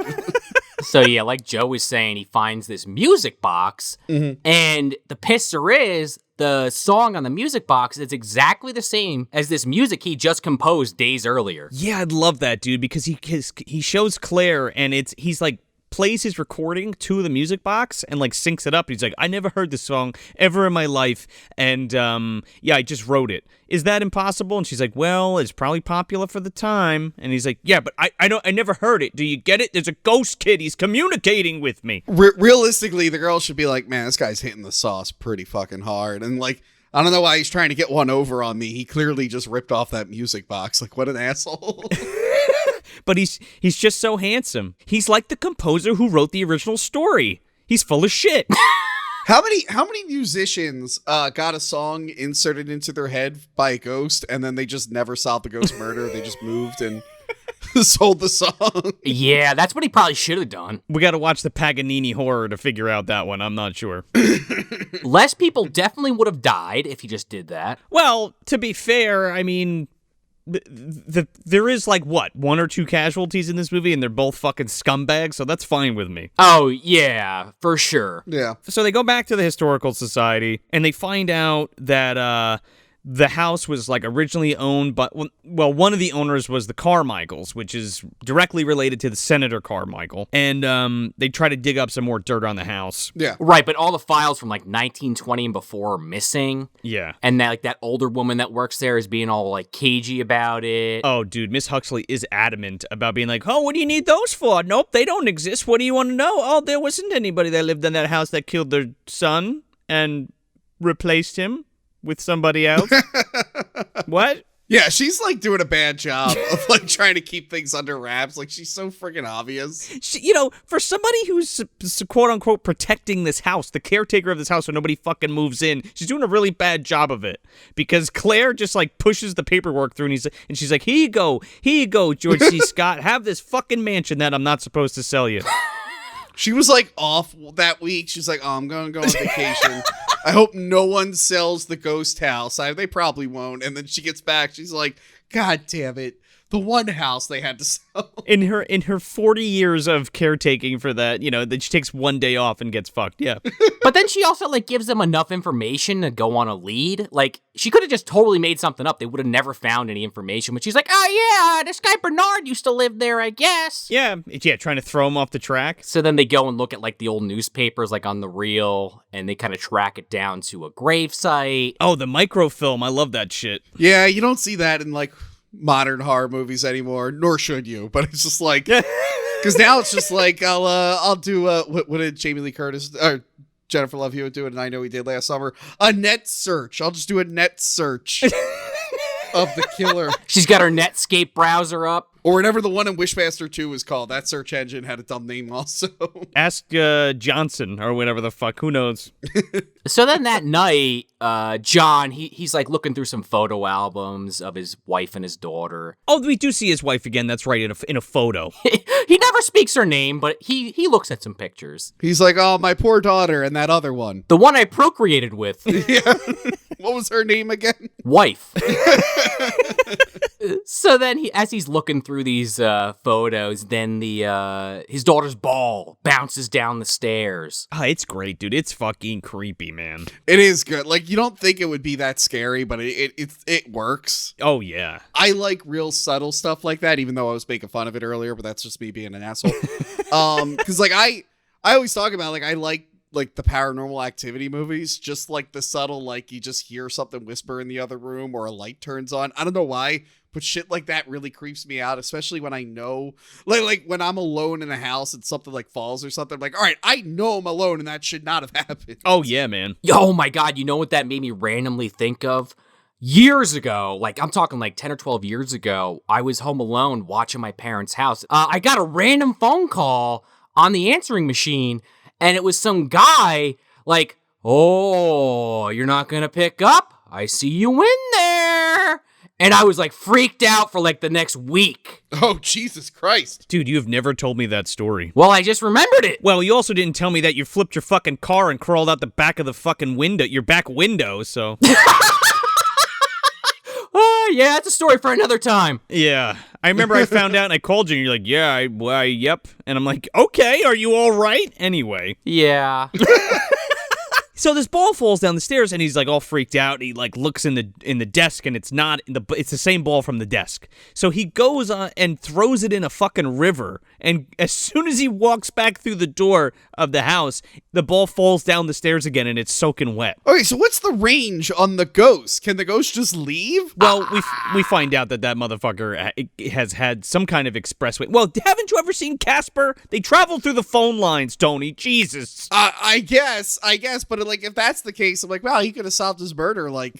So yeah, like Joe was saying, he finds this music box, and the pisser is the song on the music box is exactly the same as this music he just composed days earlier. Yeah, I'd love that, dude, because he shows Claire, and he's like plays his recording to the music box and like syncs it up. He's like, I never heard this song ever in my life, and I just wrote it. Is that impossible? And she's like, well, it's probably popular for the time. And he's like, yeah, but I never heard it. Do you get it? There's a ghost kid. He's communicating with me. Realistically, the girl should be like, man, this guy's hitting the sauce pretty fucking hard. And like, I don't know why he's trying to get one over on me. He clearly just ripped off that music box. Like, what an asshole. But he's just so handsome. He's like the composer who wrote the original story. He's full of shit. How many musicians got a song inserted into their head by a ghost and then they just never solved the ghost murder? They just moved and sold the song. Yeah, that's what he probably should have done. We got to watch the Paganini horror to figure out that one. I'm not sure. Less people definitely would have died if he just did that. Well, to be fair, I mean, there is like what, 1 or 2 casualties in this movie, and they're both fucking scumbags, so that's fine with me. Oh yeah, for sure. Yeah. So they go back to the Historical Society, and they find out that the house was like originally owned by, well, one of the owners was the Carmichaels, which is directly related to the Senator Carmichael, and they try to dig up some more dirt on the house. Yeah. Right, but all the files from like 1920 and before are missing. Yeah. And that older woman that works there is being all like cagey about it. Oh, dude, Miss Huxley is adamant about being like, oh, what do you need those for? Nope, they don't exist. What do you want to know? Oh, there wasn't anybody that lived in that house that killed their son and replaced him with somebody else. What? Yeah, she's like doing a bad job of like trying to keep things under wraps. Like she's so freaking obvious. For somebody who's quote unquote protecting this house, the caretaker of this house so nobody fucking moves in, she's doing a really bad job of it. Because Claire just like pushes the paperwork through and she's like, here you go, George C. Scott, have this fucking mansion that I'm not supposed to sell you. She was like off that week. She's like, oh, I'm going to go on vacation. I hope no one sells the ghost house. They probably won't. And then she gets back. She's like, God damn it. the one house they had to sell. In her 40 years of caretaking for that, that she takes one day off and gets fucked. Yeah. But then she also, like, gives them enough information to go on a lead. Like, she could have just totally made something up. They would have never found any information. But she's like, oh, yeah, this guy Bernard used to live there, I guess. Yeah, trying to throw him off the track. So then they go and look at, like, the old newspapers, like, on the reel, and they kind of track it down to a gravesite. Oh, the microfilm. I love that shit. Yeah, you don't see that in, like, modern horror movies anymore, nor should you. But it's just like, because now it's just like, I'll do, what did Jamie Lee Curtis, or Jennifer Love Hewitt do it, and I know he did last summer, a net search. I'll just do a net search of the killer. She's got her Netscape browser up. Or whatever the one in Wishmaster 2 was called. That search engine had a dumb name also. Ask Johnson or whatever the fuck. Who knows? So then that night, John, he's like looking through some photo albums of his wife and his daughter. Oh, we do see his wife again. That's right, in a photo. He never speaks her name, but he looks at some pictures. He's like, oh, my poor daughter and that other one. The one I procreated with. Yeah. What was her name again? Wife. So then as he's looking through these photos, then his daughter's ball bounces down the stairs. Oh, it's great, dude. It's fucking creepy, man. It is good. Like, you don't think it would be that scary, but it works. Oh, yeah. I like real subtle stuff like that, even though I was making fun of it earlier, but that's just me being an asshole. Because, like, I always talk about, like, I like the Paranormal Activity movies, just like the subtle, like, you just hear something whisper in the other room or a light turns on. I don't know why, but shit like that really creeps me out, especially when I know, like when I'm alone in a house and something like falls or something. I'm like, all right, I know I'm alone and that should not have happened. Oh, yeah, man. Oh, my God. You know what that made me randomly think of? Years ago, like I'm talking like 10 or 12 years ago, I was home alone watching my parents' house. I got a random phone call on the answering machine, and it was some guy like, oh, you're not going to pick up? I see you in there. And I was like freaked out for like the next week. Oh, Jesus Christ. Dude, you have never told me that story. Well, I just remembered it. Well, you also didn't tell me that you flipped your fucking car and crawled out the back of the fucking window, your back window, so. Oh, yeah, that's a story for another time. Yeah. I remember I found out and I called you and you're like, yeah, yep. And I'm like, okay, are you all right? Anyway. Yeah. So this ball falls down the stairs and he's like all freaked out. He like looks in the desk and it's not it's the same ball from the desk. So he goes on and throws it in a fucking river. And as soon as he walks back through the door of the house, the ball falls down the stairs again and it's soaking wet. Okay, so what's the range on the ghost? Can the ghost just leave? Well, we find out that motherfucker has had some kind of expressway. Well, haven't you ever seen Casper? They travel through the phone lines, Tony. Jesus. I guess, but like if that's the case, I'm like, wow, he could have solved his murder like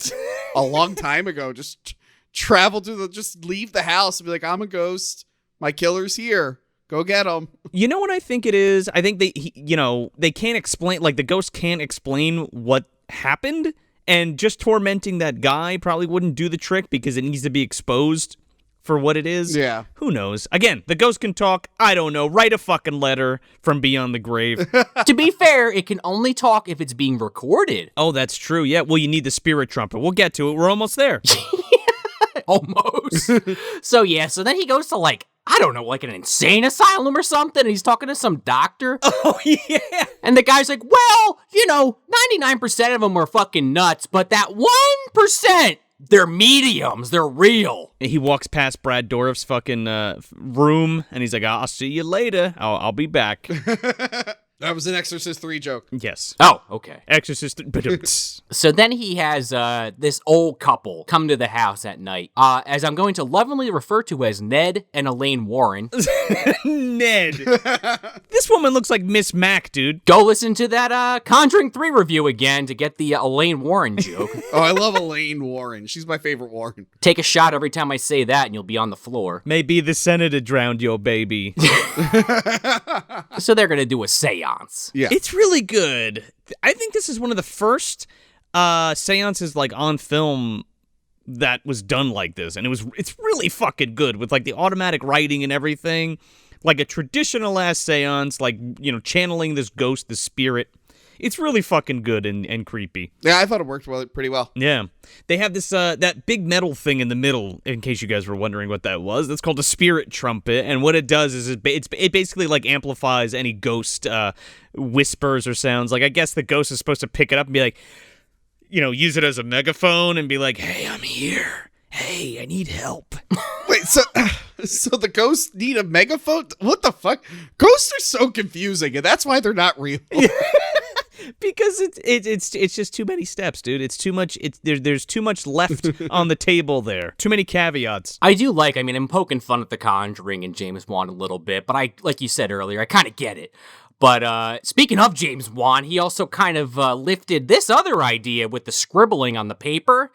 a long time ago. Just just leave the house and be like, I'm a ghost. My killer's here. Go get him. You know what I think it is? I think they can't explain, like the ghost can't explain what happened, and just tormenting that guy probably wouldn't do the trick because it needs to be exposed for what it is. Yeah. Who knows? Again, the ghost can talk. I don't know. Write a fucking letter from beyond the grave. To be fair, it can only talk if it's being recorded. Oh, that's true. Yeah. Well, you need the Spirit Trumpet. We'll get to it. We're almost there. Almost. So then he goes to like, I don't know, like an insane asylum or something, and he's talking to some doctor. Oh, yeah. And the guy's like, well, 99% of them are fucking nuts, but that 1%, they're mediums. They're real. He walks past Brad Dourif's fucking room, and he's like, I'll see you later. I'll be back. That was an Exorcist 3 joke. Yes. Oh, okay. Exorcist. So then he has this old couple come to the house at night, as I'm going to lovingly refer to as Ned and Elaine Warren. Ned. This woman looks like Miss Mac, dude. Go listen to that Conjuring 3 review again to get the Elaine Warren joke. Oh, I love Elaine Warren. She's my favorite Warren. Take a shot every time I say that and you'll be on the floor. Maybe the senator drowned your baby. So they're going to do a seance. Yeah. It's really good. I think this is one of the first seances like on film that was done like this, and it's really fucking good with like the automatic writing and everything, like a traditional ass seance, like channeling this ghost, the spirit. It's really fucking good and creepy. Yeah, I thought it worked pretty well. Yeah. They have this that big metal thing in the middle, in case you guys were wondering what that was. That's called a Spirit Trumpet, and what it does is it basically like amplifies any ghost whispers or sounds. Like, I guess the ghost is supposed to pick it up and be like, use it as a megaphone and be like, "Hey, I'm here. Hey, I need help." Wait, so the ghosts need a megaphone? What the fuck? Ghosts are so confusing, and that's why they're not real. Because it's just too many steps, dude. It's too much. There's too much left on the table there. Too many caveats. I'm poking fun at The Conjuring and James Wan a little bit, but like you said earlier, I kind of get it. But speaking of James Wan, he also kind of lifted this other idea with the scribbling on the paper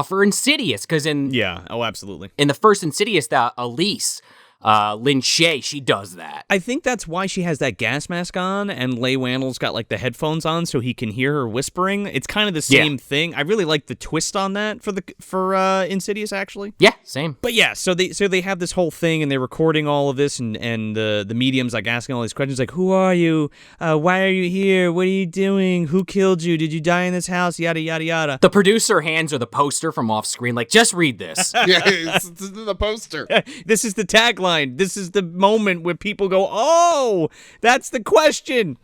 for Insidious, because absolutely. In the first Insidious, that Elise, Lin Shaye, she does that. I think that's why she has that gas mask on, and Leigh Whannell's got like the headphones on so he can hear her whispering. It's kind of the same thing. I really like the twist on that for Insidious, actually. Yeah, same. But yeah, so they have this whole thing, and they're recording all of this, and the medium's like asking all these questions, like, "Who are you? Why are you here? What are you doing? Who killed you? Did you die in this house? Yada yada yada." The producer hands her the poster from off screen, like, "Just read this." Yeah, it's the poster. This is the tagline. This is the moment where people go, "Oh, that's the question."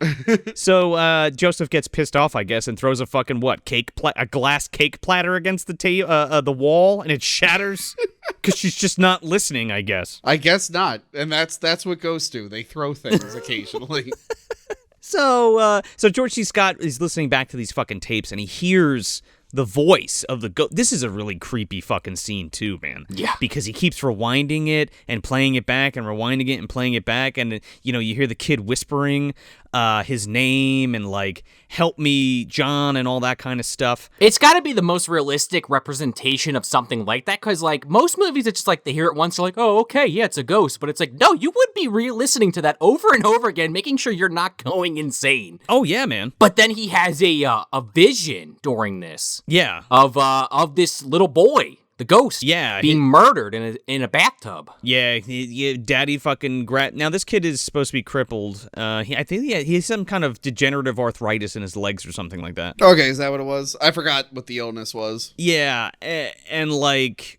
So Joseph gets pissed off, I guess, and throws a fucking a glass cake platter against the wall, and it shatters because she's just not listening, I guess. I guess not, and that's what ghosts do. They throw things occasionally. So George C. Scott is listening back to these fucking tapes, and he hears the voice of the ghost. This is a really creepy fucking scene too, man. Yeah. Because he keeps rewinding it and playing it back and rewinding it and playing it back, and you hear the kid whispering his name and like, "Help me, John," and all that kind of stuff. It's got to be the most realistic representation of something like that, because like most movies, it's just like they hear it once, they're like, "Oh, okay, yeah, it's a ghost," but it's like, no, you would be re-listening to that over and over again, making sure you're not going insane. Oh yeah, man. But then he has a vision during this. Yeah. Of this little boy, the ghost, being murdered in a bathtub. Yeah, daddy fucking Now this kid is supposed to be crippled. I think he has some kind of degenerative arthritis in his legs or something like that. Okay, is that what it was? I forgot what the illness was. Yeah, and like,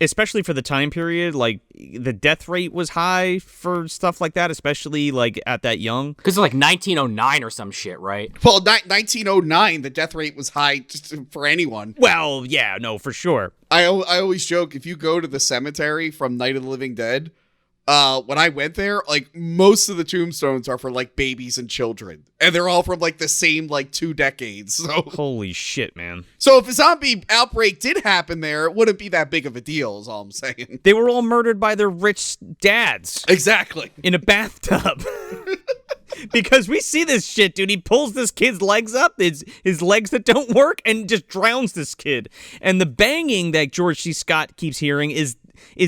especially for the time period, like the death rate was high for stuff like that, especially like at that young. Because it's like 1909 or some shit, right? Well, 1909, the death rate was high just for anyone. Well, yeah, no, for sure. I always joke, if you go to the cemetery from Night of the Living Dead, when I went there, like most of the tombstones are for like babies and children, and they're all from like the same like 2 decades. So holy shit, man. So if a zombie outbreak did happen there, it wouldn't be that big of a deal, is all I'm saying. They were all murdered by their rich dads. Exactly. In a bathtub. Because we see this shit, dude. He pulls this kid's legs up, his legs that don't work, and just drowns this kid. And the banging that George C. Scott keeps hearing is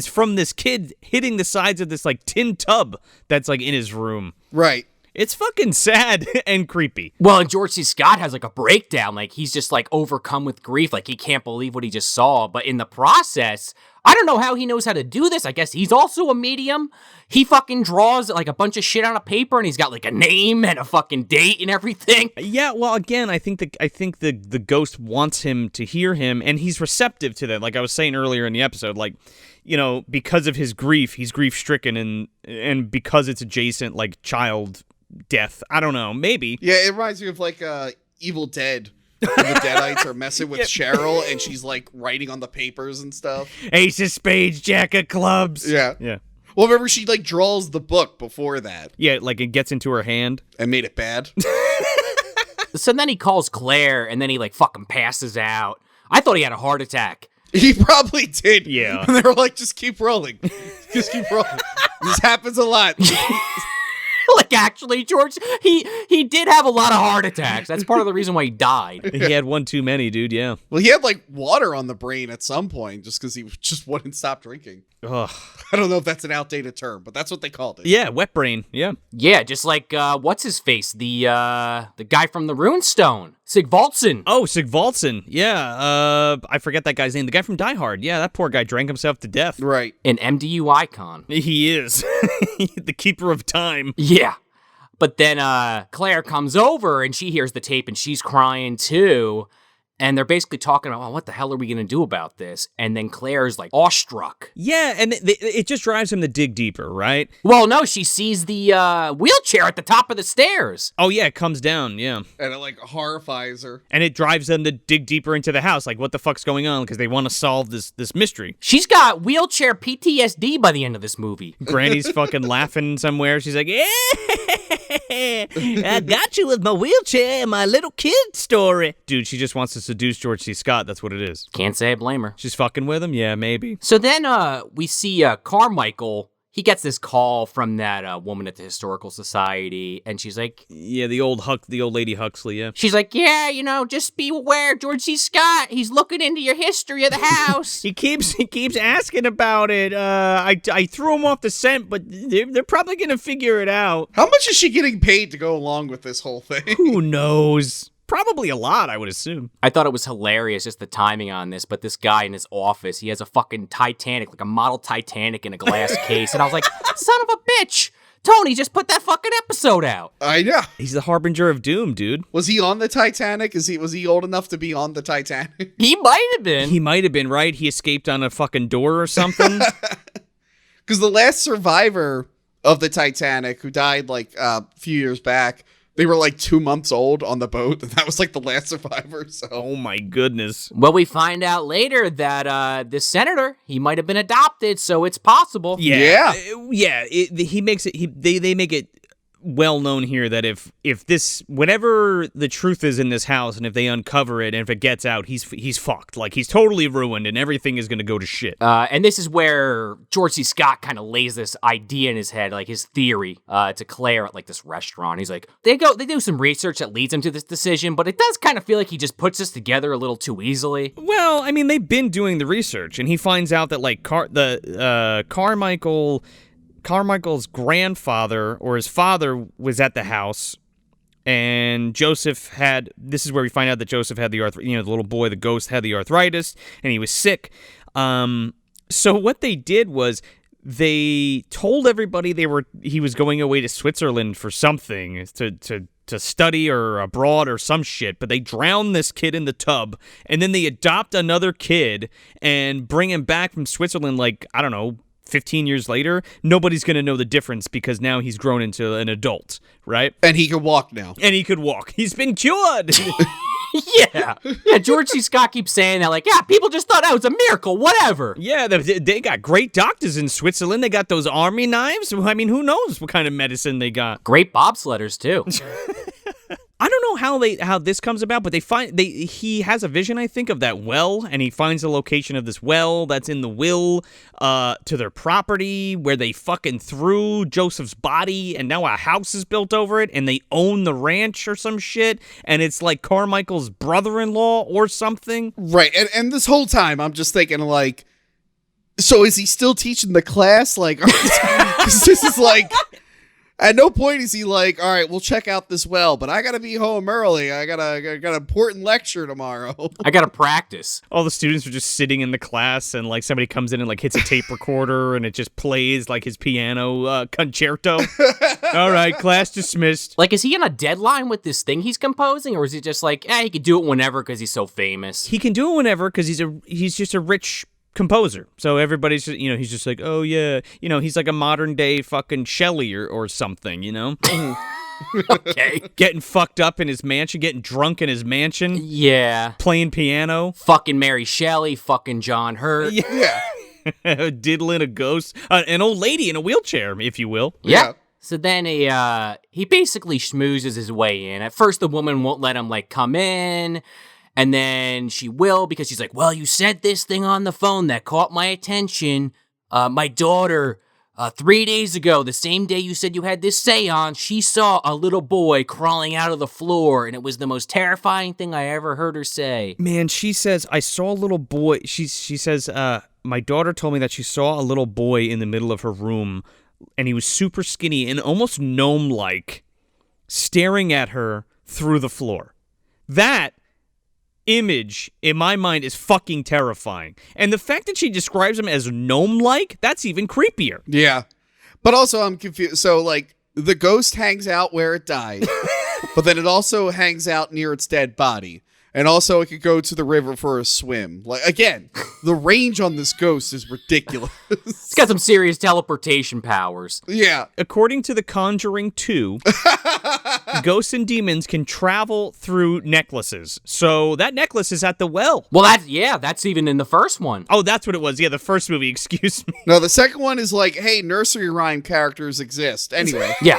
from this kid hitting the sides of this like tin tub that's like in his room. Right. It's fucking sad and creepy. Well, and George C. Scott has like a breakdown. Like he's just like overcome with grief. Like he can't believe what he just saw. But in the process, I don't know how he knows how to do this. I guess he's also a medium. He fucking draws like a bunch of shit on a paper, and he's got like a name and a fucking date and everything. Yeah, well, again, I think the ghost wants him to hear him, and he's receptive to that. Like I was saying earlier in the episode, like, because of his grief, he's grief-stricken, and because it's adjacent, like child death. I don't know, maybe. Yeah, it reminds me of like Evil Dead. When the Deadites are messing with Cheryl, and she's like writing on the papers and stuff. Ace of spades, jack of clubs. Yeah. Well, remember, she like draws the book before that. Yeah, like it gets into her hand. And made it bad. So then he calls Claire, and then he like fucking passes out. I thought he had a heart attack. He probably did. Yeah. And they were like, just keep rolling. Just keep rolling. This happens a lot. Like, actually, George, he did have a lot of heart attacks. That's part of the reason why he died. He had one too many, dude, yeah. Well, he had, like, water on the brain at some point just because he just wouldn't stop drinking. Ugh. I don't know if that's an outdated term, but that's what they called it. Yeah, wet brain, yeah. Yeah, just like, what's his face? The guy from the Runestone. Sigvaltson. Oh, Sigvaltson. Yeah, I forget that guy's name. The guy from Die Hard. Yeah, that poor guy drank himself to death. Right. An MDU icon. He is. The keeper of time. Yeah. But then Claire comes over and she hears the tape and she's crying too. And they're basically talking about, what the hell are we going to do about this? And then Claire's like awestruck. Yeah, and it just drives him to dig deeper, right? Well, no, she sees the wheelchair at the top of the stairs. Oh, yeah, it comes down, yeah. And it like horrifies her. And it drives them to dig deeper into the house, like what the fuck's going on, because they want to solve this mystery. She's got wheelchair PTSD by the end of this movie. Granny's fucking laughing somewhere. She's like, yeah, I got you with my wheelchair and my little kid story. Dude, she just wants to seduce George C. Scott. That's what it is. Can't say I blame her. She's fucking with him? Yeah, maybe. So then we see Carmichael. He gets this call from that woman at the Historical Society, and she's like... Yeah, the old lady Huxley, yeah. She's like, yeah, just be aware, George C. Scott, he's looking into your history of the house. he keeps asking about it. I threw him off the scent, but they're probably going to figure it out. How much is she getting paid to go along with this whole thing? Who knows? Probably a lot, I would assume. I thought it was hilarious, just the timing on this, but this guy in his office, he has a fucking Titanic, like a model Titanic in a glass case, and I was like, son of a bitch! Tony, just put that fucking episode out. I know. He's the harbinger of doom, dude. Was he on the Titanic? Was he old enough to be on the Titanic? He might have been. He might have been, right? He escaped on a fucking door or something. Because the last survivor of the Titanic, who died like a few years back, they were like 2 months old on the boat, and that was like the last survivor, so... Oh my goodness. Well, we find out later that this senator, he might have been adopted, so it's possible. Yeah. He makes it... They make it well known here that if this... Whatever the truth is in this house, and if they uncover it, and if it gets out, he's fucked. Like, he's totally ruined, and everything is going to go to shit. And this is where George C. Scott kind of lays this idea in his head, like his theory, to Claire at like this restaurant. He's like, they do some research that leads him to this decision, but it does kind of feel like he just puts this together a little too easily. Well, I mean, they've been doing the research, and he finds out that like Carmichael's grandfather or his father was at the house, and Joseph had... This is where we find out that Joseph had the little boy, the ghost, had the arthritis, and he was sick. So what they did was they told everybody he was going away to Switzerland for something, to study or abroad or some shit, but they drown this kid in the tub, and then they adopt another kid and bring him back from Switzerland, like, I don't know, 15 years later. Nobody's going to know the difference because now he's grown into an adult, right? And he can walk now. He's been cured. Yeah, George C. Scott keeps saying that, like, yeah, people just thought, oh, it's a miracle, whatever. Yeah, they got great doctors in Switzerland. They got those army knives. I mean, who knows what kind of medicine they got. Great bobsledders, too. I don't know how this comes about, but he has a vision, I think, of that well, and he finds the location of this well that's in the will to their property where they fucking threw Joseph's body, and now a house is built over it, and they own the ranch or some shit, and it's like Carmichael's brother-in-law or something. Right, and this whole time I'm just thinking, like, so is he still teaching the class? Like, this is like... At no point is he like, all right, we'll check out this well, but I got to be home early. I got an important lecture tomorrow. I got to practice. All the students are just sitting in the class, and like somebody comes in and like hits a tape recorder, and it just plays like his piano concerto. All right, class dismissed. Like, is he on a deadline with this thing he's composing, or is he just like, he could do it whenever because he's so famous? He can do it whenever because he's just a rich composer. So everybody's just, he's just like, oh yeah, he's like a modern day fucking Shelley or something, Okay. Getting fucked up in his mansion, getting drunk in his mansion. Yeah. Playing piano. Fucking Mary Shelley, fucking John Hurt. Yeah. Diddling a ghost. An old lady in a wheelchair, if you will. Yeah. So then he basically schmoozes his way in. At first the woman won't let him like come in. And then she will, because she's like, well, you said this thing on the phone that caught my attention. My daughter, 3 days ago, the same day you said you had this seance, she saw a little boy crawling out of the floor, and it was the most terrifying thing I ever heard her say. Man, she says, I saw a little boy. She says, my daughter told me that she saw a little boy in the middle of her room, and he was super skinny and almost gnome-like, staring at her through the floor. That image in my mind is fucking terrifying, and the fact that she describes him as gnome-like, that's even creepier. Yeah, but also I'm confused. So like the ghost hangs out where it died, but then it also hangs out near its dead body. And also it could go to the river for a swim. Like, again, the range on this ghost is ridiculous. It's got some serious teleportation powers. Yeah. According to The Conjuring 2, ghosts and demons can travel through necklaces. So that necklace is at the well. Well, that's even in the first one. Oh, that's what it was. Yeah, the first movie, excuse me. No, the second one is like, hey, nursery rhyme characters exist. Anyway. Yeah.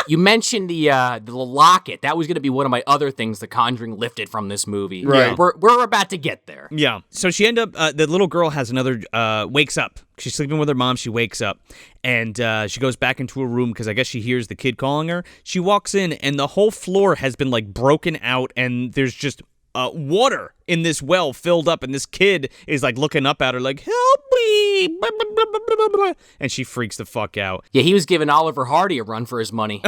You mentioned the locket. That was going to be one of my other things The Conjuring lifted from this movie. Right. We're about to get there. Yeah. So she the little girl has wakes up. She's sleeping with her mom. She wakes up and she goes back into a room because I guess she hears the kid calling her. She walks in and the whole floor has been like broken out and there's just water in this well filled up, and this kid is like looking up at her like, help me, blah, blah, blah, blah, blah, blah. And she freaks the fuck out. Yeah, he was giving Oliver Hardy a run for his money.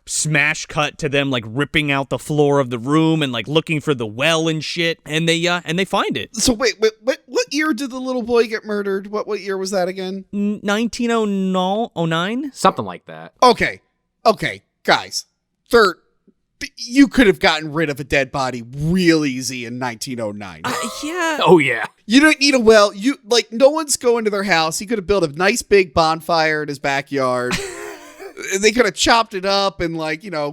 Smash cut to them like ripping out the floor of the room and like looking for the well and shit, and they find it. So wait, what year did the little boy get murdered? What year was that again? 1909? Something like that. Okay, guys. You could have gotten rid of a dead body real easy in 1909. Yeah. Oh, yeah. You don't need a well. No one's going to their house. He could have built a nice big bonfire in his backyard. They could have chopped it up and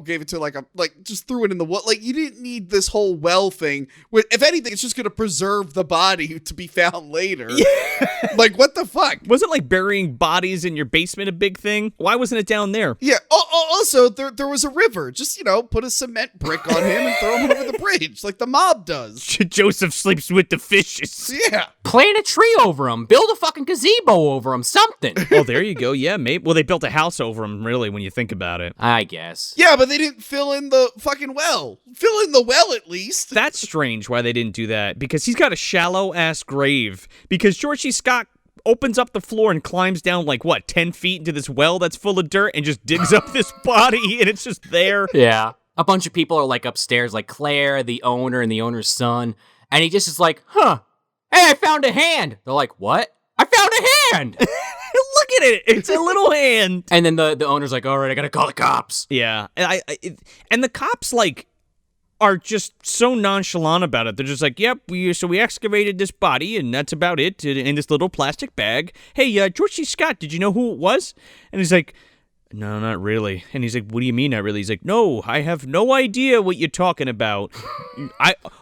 gave it to just threw it in the well. Like, you didn't need this whole well thing. If anything, it's just going to preserve the body to be found later. Yeah. Like, what the fuck? Wasn't like burying bodies in your basement a big thing? Why wasn't it down there? Yeah. Also, there was a river. Just, put a cement brick on him and throw him over the bridge like the mob does. Joseph sleeps with the fishes. Yeah. Plant a tree over him. Build a fucking gazebo over him. Something. Oh, there you go. Yeah, maybe. Well, they built a house over him, really, when you think about it. I guess. Yeah, but they didn't fill in the fucking well. Fill in the well at least. That's strange why they didn't do that, because he's got a shallow-ass grave. Because George C. Scott opens up the floor and climbs down 10 feet into this well that's full of dirt and just digs up this body, and it's just there. Yeah. A bunch of people are upstairs, like Claire, the owner, and the owner's son. And he just is like, hey, I found a hand. They're like, what? I found a hand. Look at it. It's a little hand. And then the owner's like, all right, I got to call the cops. Yeah. And the cops, are just so nonchalant about it. They're just like, yep, we excavated this body, and that's about it, in this little plastic bag. Hey, George C. Scott, did you know who it was? And he's like, no, not really. And he's like, what do you mean not really? He's like, no, I have no idea what you're talking about.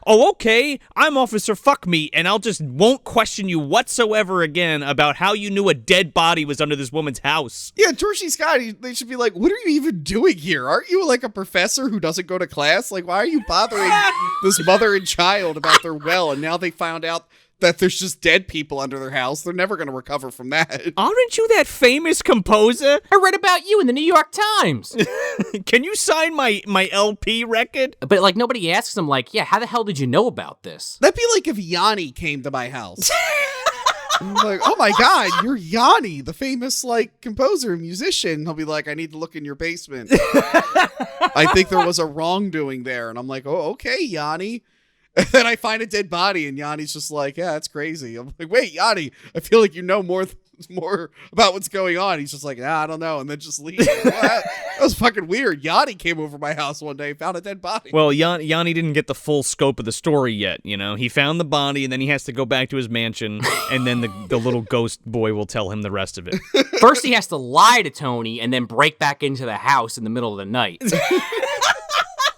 Okay, I'm Officer Fuck Me, and I'll just won't question you whatsoever again about how you knew a dead body was under this woman's house. Yeah, George C. Scott, they should be like, what are you even doing here? Aren't you a professor who doesn't go to class? Like, why are you bothering this mother and child about their well? And now they found out that there's just dead people under their house. They're never going to recover from that. Aren't you that famous composer? I read about you in the New York Times. Can you sign my LP record? But nobody asks him yeah, how the hell did you know about this? That'd be like if Yanni came to my house. I'm like, oh my God, you're Yanni, the famous composer and musician. He'll be like, I need to look in your basement. I think there was a wrongdoing there. And I'm like, oh, okay, Yanni. And then I find a dead body, and Yanni's just like, yeah, that's crazy. I'm like, wait, Yanni, I feel like you know more about what's going on. He's just like, I don't know, and then just leaves. That was fucking weird. Yanni came over my house one day, found a dead body. Well, Yanni didn't get the full scope of the story yet, He found the body, and then he has to go back to his mansion, and then the little ghost boy will tell him the rest of it. First, he has to lie to Tony, and then break back into the house in the middle of the night.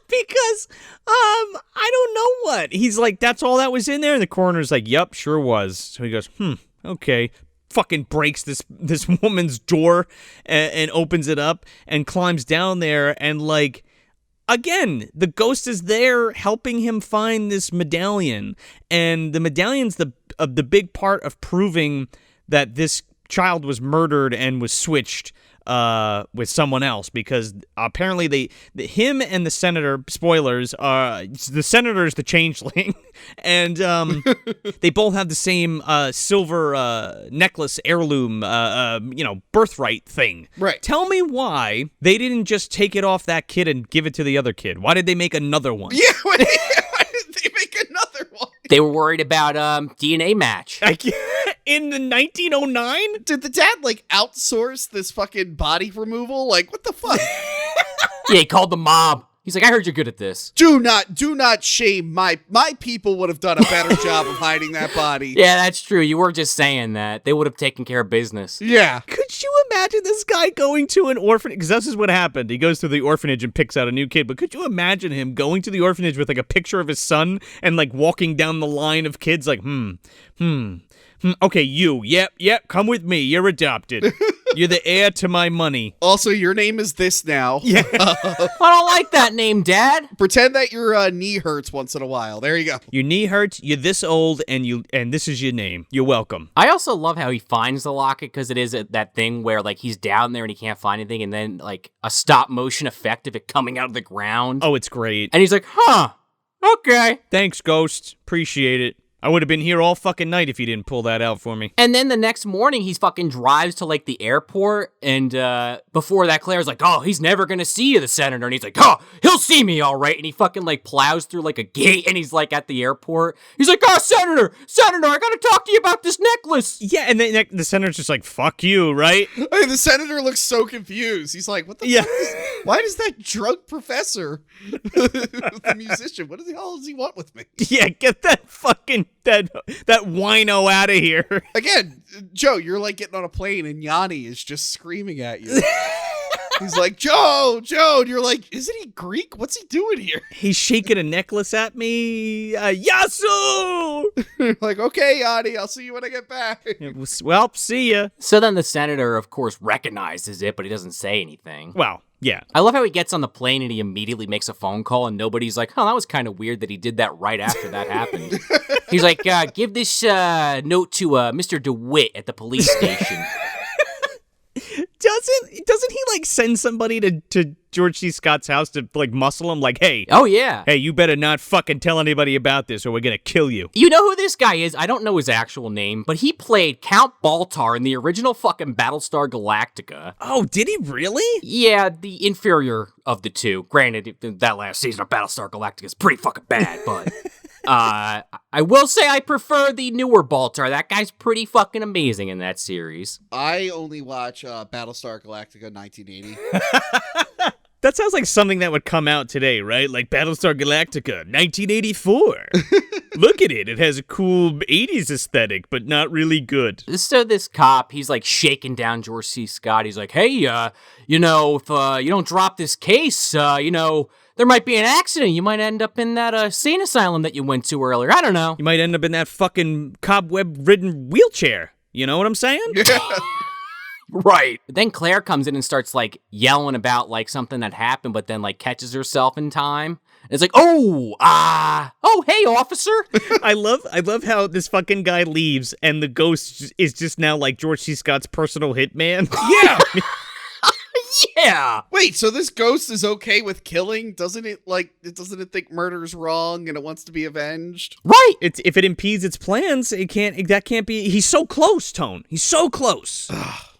Because, I don't know what. He's like, that's all that was in there? And the coroner's like, yep, sure was. So he goes, okay. Fucking breaks this woman's door and opens it up and climbs down there. And again, the ghost is there helping him find this medallion. And the medallion's the big part of proving that this child was murdered and was switched with someone else, because apparently him and the senator, spoilers, the senator's the changeling, and they both have the same silver necklace heirloom birthright thing. Right. Tell me why they didn't just take it off that kid and give it to the other kid. Why did they make another one? Yeah, why did they make another one? They were worried about DNA match. In in 1909? Did the dad, like, outsource this fucking body removal? Like, what the fuck? Yeah, he called the mob. He's like, I heard you're good at this. Do not shame my people would have done a better job of hiding that body. Yeah, that's true. You were just saying that. They would have taken care of business. Yeah. Could you imagine this guy going to an orphanage? Because this is what happened. He goes to the orphanage and picks out a new kid. But could you imagine him going to the orphanage with like a picture of his son and like walking down the line of kids like, okay, you, yep, come with me. You're adopted. You're the heir to my money. Also, your name is this now. Yeah. I don't like that name, Dad. Pretend that your knee hurts once in a while. There you go. Your knee hurts, you're this old, and this is your name. You're welcome. I also love how he finds the locket because it is that thing where like he's down there and he can't find anything, and then like a stop motion effect of it coming out of the ground. Oh, it's great. And he's like, huh, okay. Thanks, Ghost. Appreciate it. I would have been here all fucking night if you didn't pull that out for me. And then the next morning, he's fucking drives to, like, the airport, and before that, Claire's like, oh, he's never gonna see you, the senator, and he's like, oh, he'll see me, all right, and he fucking, like, plows through, like, a gate, and he's, like, at the airport. He's like, oh, Senator, I gotta talk to you about this necklace. Yeah, and then the senator's just like, fuck you, right? Hey, the senator looks so confused. He's like, what the fuck why does that drunk professor, the musician, what the hell does he want with me? Yeah, get that fucking, that wino out of here. Again, Joe, you're like getting on a plane and Yanni is just screaming at you. He's like, Joe, and you're like, isn't he Greek? What's he doing here? He's shaking a necklace at me. Yasu! You're like, okay, Yanni, I'll see you when I get back. Well, see ya. So then the senator, of course, recognizes it, but he doesn't say anything. Well, yeah. I love how he gets on the plane and he immediately makes a phone call and nobody's like, oh, that was kind of weird that he did that right after that happened. He's like, give this note to Mr. DeWitt at the police station. Doesn't he like send somebody to George C. Scott's house to like muscle him like, hey, oh yeah, hey, you better not fucking tell anybody about this or we're gonna kill you. You know who this guy is? I don't know his actual name, but he played Count Baltar in the original fucking Battlestar Galactica. Oh, did he really? Yeah, the inferior of the two. Granted, that last season of Battlestar Galactica is pretty fucking bad, but I will say I prefer the newer Baltar. That guy's pretty fucking amazing in that series. I only watch Battlestar Galactica 1980. That sounds like something that would come out today, right? Like Battlestar Galactica, 1984. Look at it. It has a cool 80s aesthetic, but not really good. So this cop, he's like shaking down George C. Scott. He's like, hey, if you don't drop this case, there might be an accident. You might end up in that insane asylum that you went to earlier. I don't know. You might end up in that fucking cobweb-ridden wheelchair. You know what I'm saying? Yeah. Right. Then Claire comes in and starts like yelling about like something that happened, but then like catches herself in time. And it's like, oh, hey, officer. I love how this fucking guy leaves and the ghost is just now like George C. Scott's personal hitman. Yeah. Yeah. Wait, so this ghost is okay with killing? Doesn't it think murder's wrong and it wants to be avenged? Right. If it impedes its plans, that can't be. He's so close, Tone. He's so close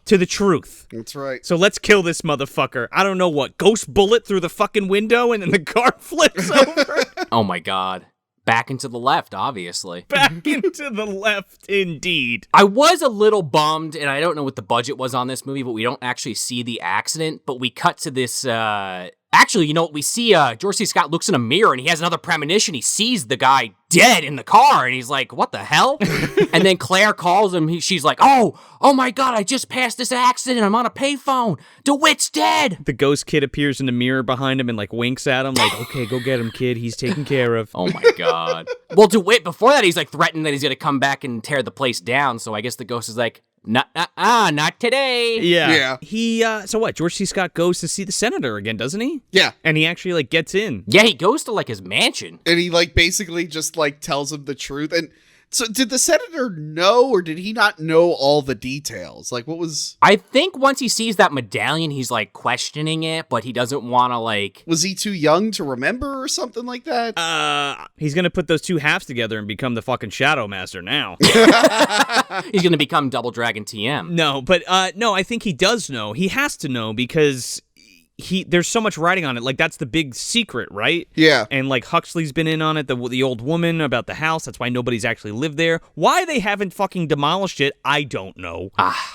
to the truth. That's right. So let's kill this motherfucker. I don't know what. Ghost bullet through the fucking window and then the car flips over. Oh my God. Back into the left, obviously. Back into the left, indeed. I was a little bummed, and I don't know what the budget was on this movie, but we don't actually see the accident, but we cut to this, actually, we see George C. Scott looks in a mirror, and he has another premonition. He sees the guy dead in the car, and he's like, what the hell? And then Claire calls him. She's like, oh my God, I just passed this accident. I'm on a payphone. DeWitt's dead. The ghost kid appears in the mirror behind him and like winks at him like, okay, go get him, kid. He's taken care of. Oh my God. Well, DeWitt, before that, he's like threatened that he's going to come back and tear the place down. So I guess the ghost is like, not today. Yeah. He, so what? George C. Scott goes to see the senator again, doesn't he? Yeah. And he actually like gets in. Yeah, he goes to like his mansion. And he like basically just like tells him the truth. And so did the senator know or did he not know all the details? Like what was... I think once he sees that medallion, he's like questioning it, but he doesn't want to like... Was he too young to remember or something like that? He's going to put those two halves together and become the fucking Shadow Master now. He's going to become Double Dragon TM. No, but no, I think he does know. He has to know because there's so much writing on it. Like, that's the big secret, right? Yeah. And, like, Huxley's been in on it, the old woman about the house. That's why nobody's actually lived there. Why they haven't fucking demolished it, I don't know.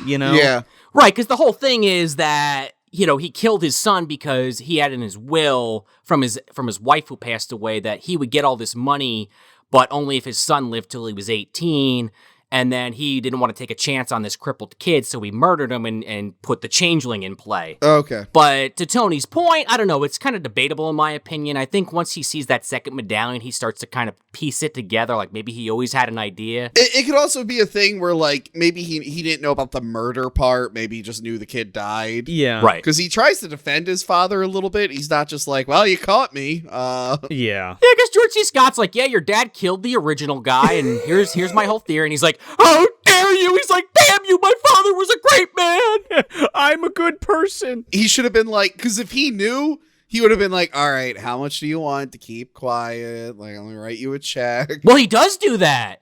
You know? Yeah. Right, because the whole thing is that, you know, he killed his son because he had in his will from his wife who passed away that he would get all this money, but only if his son lived till he was 18. And then he didn't want to take a chance on this crippled kid, so he murdered him and put the Changeling in play. Okay. But to Tony's point, I don't know, it's kind of debatable in my opinion. I think once he sees that second medallion, he starts to kind of piece it together, like maybe he always had an idea. It could also be a thing where, like, maybe he didn't know about the murder part. Maybe he just knew the kid died. Yeah. Right. Because he tries to defend his father a little bit. He's not just like, well, you caught me. Yeah. Yeah, I guess George C. Scott's like, yeah, your dad killed the original guy, and here's my whole theory. And he's like, how dare you? He's like, damn you, my father was a great man. I'm a good person. He should have been like, because if he knew, he would have been like, all right, how much do you want to keep quiet? Like, I'm going to write you a check. Well, he does do that.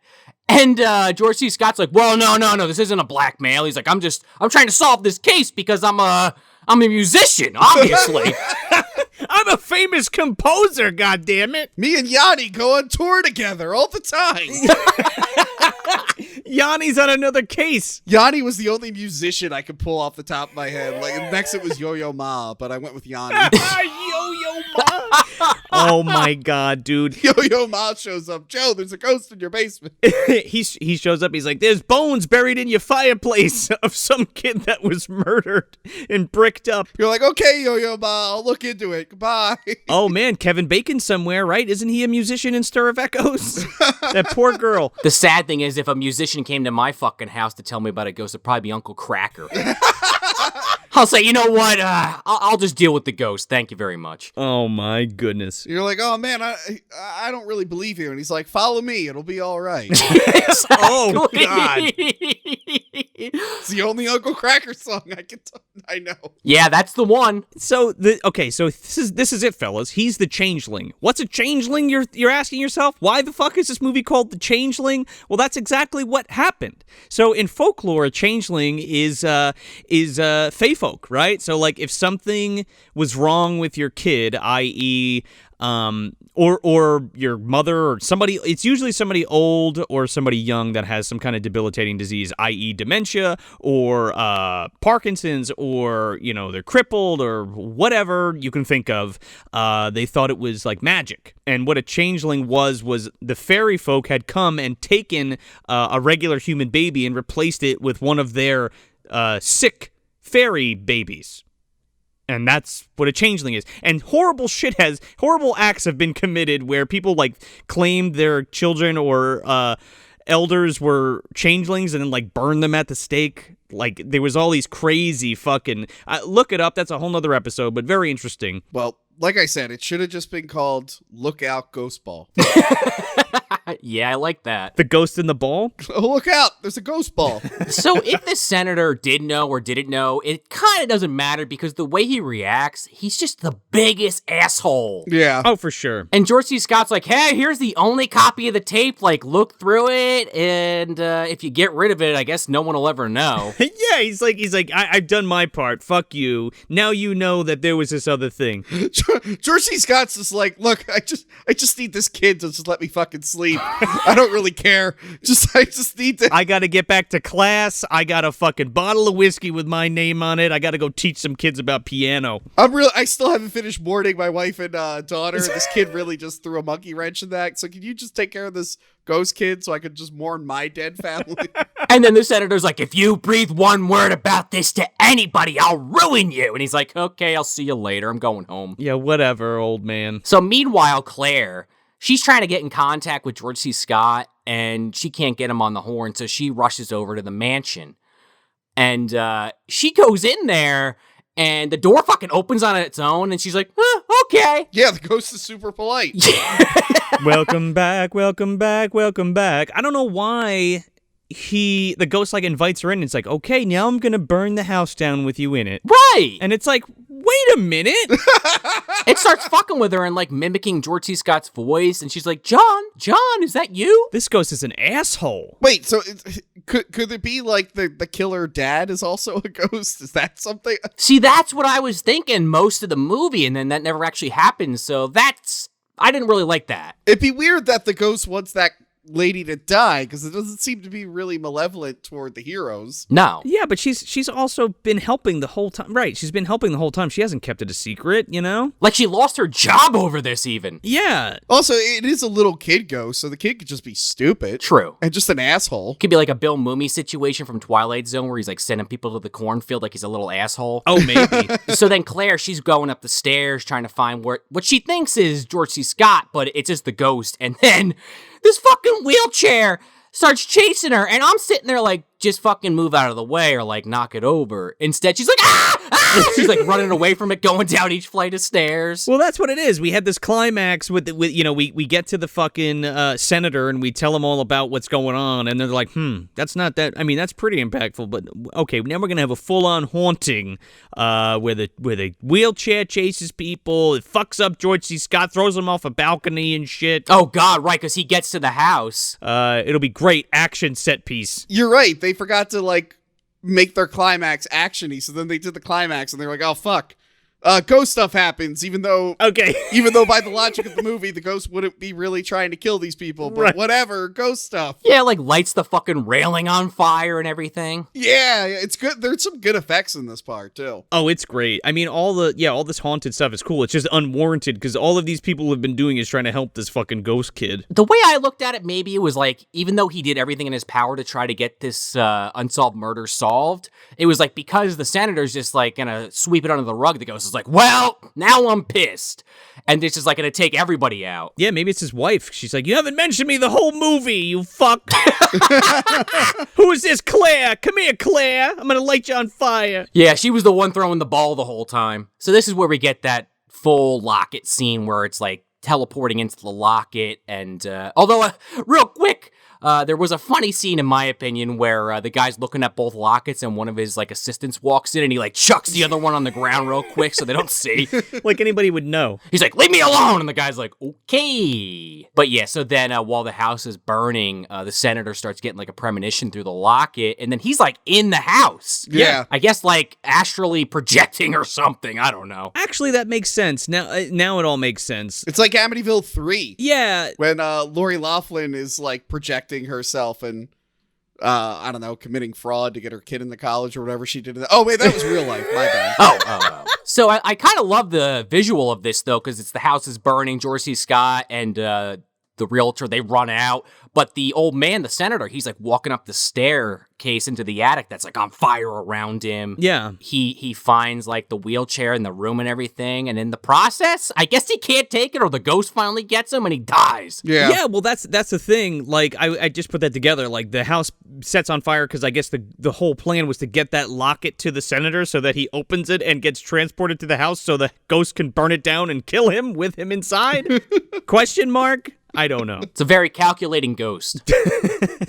And George C. Scott's like, well, no, this isn't a blackmail. He's like, I'm trying to solve this case because I'm a musician, obviously. I'm a famous composer, goddammit. Me and Yanni go on tour together all the time. Yanni's on another case. Yanni was the only musician I could pull off the top of my head. Like, next it was Yo-Yo Ma, but I went with Yanni. Yo-Yo Ma. Oh my god, dude. Yo-Yo Ma shows up. Joe, there's a ghost in your basement. he shows up. He's like, there's bones buried in your fireplace of some kid that was murdered and bricked up. You're like, okay, Yo-Yo Ma, I'll look into it. Goodbye. Oh man, Kevin Bacon's somewhere, right? Isn't he a musician in Stir of Echoes? That poor girl. The sad thing is, if a musician came to my fucking house to tell me about a ghost, it'd probably be Uncle Cracker. I'll say, you know what? I'll just deal with the ghost. Thank you very much. Oh my goodness. You're like, oh man, I don't really believe you. And he's like, follow me. It'll be all right. Oh god. It's the only Uncle Cracker song I know. Yeah, that's the one. So this is it, fellas. He's the Changeling. What's a Changeling? You're asking yourself. Why the fuck is this movie called The Changeling? Well, that's exactly what happened. So in folklore, a Changeling is fae folk, right? So like if something was wrong with your kid, i.e. or your mother or somebody, it's usually somebody old or somebody young that has some kind of debilitating disease, i.e. dementia or Parkinson's, or, you know, they're crippled or whatever you can think of. They thought it was like magic. And what a changeling was the fairy folk had come and taken a regular human baby and replaced it with one of their sick fairy babies. And that's what a changeling is. And horrible acts have been committed where people like claimed their children or elders were changelings and then like burned them at the stake. Like there was all these crazy fucking look it up. That's a whole nother episode, but very interesting. Well, like I said, it should have just been called Look Out Ghost Ball. Yeah, I like that. The ghost in the ball? Oh, look out, there's a ghost ball. So if the senator did know or didn't know, it kind of doesn't matter because the way he reacts, he's just the biggest asshole. Yeah. Oh, for sure. And George C. Scott's like, hey, here's the only copy of the tape. Like, look through it, and if you get rid of it, I guess no one will ever know. Yeah, he's like, I've done my part. Fuck you. Now you know that there was this other thing. George C. Scott's just like, look, I just need this kid to just let me fucking sleep. I don't really care. I just need to. I gotta get back to class. I got a fucking bottle of whiskey with my name on it. I gotta go teach some kids about piano. I still haven't finished mourning my wife and daughter. This kid really just threw a monkey wrench in that. So can you just take care of this ghost kid so I could just mourn my dead family? And then the senator's like, if you breathe one word about this to anybody, I'll ruin you. And he's like, okay, I'll see you later. I'm going home. Yeah, whatever, old man. So meanwhile, Claire, she's trying to get in contact with George C. Scott, and she can't get him on the horn, so she rushes over to the mansion. And she goes in there, and the door fucking opens on its own, and she's like, okay. Yeah, the ghost is super polite. Welcome back, welcome back, welcome back. I don't know why the ghost like invites her in and it's like, okay, now I'm gonna burn the house down with you in it. Right. And it's like, wait a minute. It starts fucking with her and like mimicking George C. Scott's voice, and she's like, John, is that you? This ghost is an asshole. Wait, so Could it be like the killer dad is also a ghost? Is that something? See, that's what I was thinking most of the movie, and then that never actually happened. So I didn't really like that. It'd be weird that the ghost wants that lady to die, because it doesn't seem to be really malevolent toward the heroes. No. Yeah, but she's also been helping the whole time. Right, she's been helping the whole time. She hasn't kept it a secret, you know? Like she lost her job over this even. Yeah. Also, it is a little kid ghost, so the kid could just be stupid. True. And just an asshole. Could be like a Bill Mumy situation from Twilight Zone where he's like sending people to the cornfield like he's a little asshole. Oh, maybe. So then Claire, she's going up the stairs trying to find what she thinks is George C. Scott, but it's just the ghost. And then this fucking wheelchair starts chasing her, and I'm sitting there like, just fucking move out of the way or like knock it over. Instead, she's like, ah! She's like running away from it, going down each flight of stairs. Well, that's what it is. We had this climax with we get to the fucking senator and we tell him all about what's going on, and they're like, that's not that. I mean, that's pretty impactful, but okay, now we're gonna have a full-on haunting where the wheelchair chases people, it fucks up George C. Scott, throws him off a balcony and shit. Oh God, right? Because he gets to the house. It'll be great action set piece. You're right. They forgot to like make their climax actiony, so then they did the climax and they're like, oh fuck, ghost stuff happens, even though by the logic of the movie the ghost wouldn't be really trying to kill these people, but whatever, ghost stuff. Yeah, like lights the fucking railing on fire and everything. Yeah, it's good. There's some good effects in this part too. Oh, it's great. I mean, all this haunted stuff is cool. It's just unwarranted because all of these people have been doing is trying to help this fucking ghost kid. The way I looked at it, maybe it was like, even though he did everything in his power to try to get this unsolved murder solved, it was like because the senator's just like gonna sweep it under the rug, the ghost is like, well, now I'm pissed. And it's just like gonna take everybody out. Yeah, maybe it's his wife. She's like, you haven't mentioned me the whole movie, you fuck. Who is this, Claire? Come here, Claire. I'm gonna light you on fire. Yeah, she was the one throwing the ball the whole time. So this is where we get that full locket scene where it's like teleporting into the locket. And although, real quick, there was a funny scene, in my opinion, where the guy's looking at both lockets and one of his like assistants walks in and he like chucks the other one on the ground real quick so they don't see. Like anybody would know. He's like, leave me alone! And the guy's like, okay. But yeah, so then while the house is burning, the senator starts getting like a premonition through the locket, and then he's like in the house. Yeah. I guess like astrally projecting or something. I don't know. Actually, that makes sense. Now it all makes sense. It's like Amityville 3. Yeah. When Lori Loughlin is like projecting herself and I don't know, committing fraud to get her kid into college or whatever she did. Oh wait, that was real life. My bad. Oh. So I kind of love the visual of this though, because it's the house is burning, George C. Scott and the realtor, they run out, but the old man, the senator, he's like walking up the staircase into the attic that's like on fire around him. Yeah. He finds like the wheelchair in the room and everything, and in the process, I guess he can't take it, or the ghost finally gets him and he dies. Yeah. Well, that's the thing. Like, I just put that together. Like, the house sets on fire because I guess the whole plan was to get that locket to the senator so that he opens it and gets transported to the house so the ghost can burn it down and kill him with him inside? Question mark? I don't know. It's a very calculating ghost.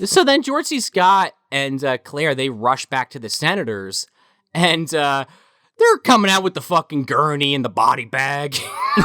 So then George C. Scott and Claire, they rush back to the senators, and they're coming out with the fucking gurney and the body bag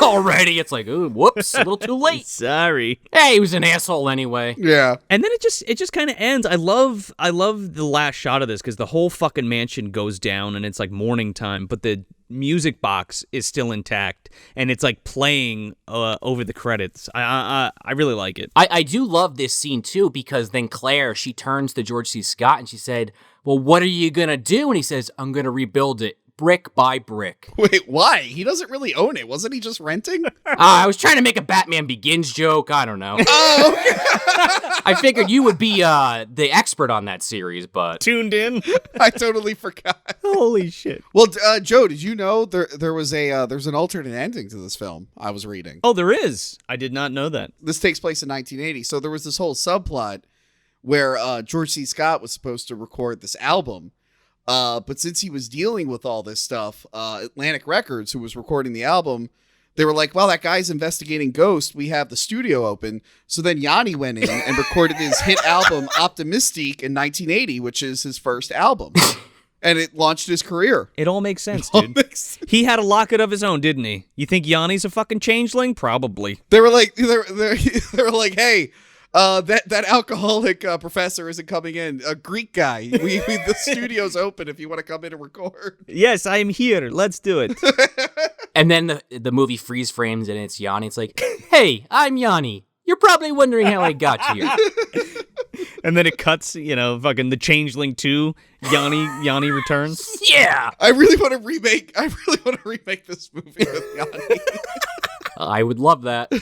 already. It's like, ooh, whoops, a little too late. Sorry. Hey, he was an asshole anyway. Yeah. And then it just kind of ends. I love the last shot of this because the whole fucking mansion goes down and it's like morning time, but the music box is still intact and it's like playing over the credits. I really like it. I do love this scene too, because then Claire, she turns to George C. Scott and she said, well, what are you gonna do? And he says, I'm gonna rebuild it brick by brick. Wait, why? He doesn't really own it. Wasn't he just renting? I was trying to make a Batman Begins joke. I don't know. Oh, okay. I figured you would be the expert on that series, but Tuned in. I totally forgot. Holy shit. Well, Joe, did you know there was there's an alternate ending to this film? I was reading. Oh, there is. I did not know that. This takes place in 1980. So there was this whole subplot where George C. Scott was supposed to record this album. But since he was dealing with all this stuff, Atlantic Records, who was recording the album, they were like, well, that guy's investigating ghosts. We have the studio open. So then Yanni went in and recorded his hit album, Optimystique, in 1980, which is his first album. And it launched his career. It all makes sense, dude. He had a locket of his own, didn't he? You think Yanni's a fucking changeling? Probably. They were like, they were like, hey, That alcoholic professor isn't coming in. A Greek guy. The studio's open if you want to come in and record. Yes, I'm here. Let's do it. And then the movie freeze frames and it's Yanni. It's like, hey, I'm Yanni. You're probably wondering how I got here. And then it cuts, fucking the Changeling 2, Yanni returns. Yeah. I really want to remake this movie with Yanni. I would love that.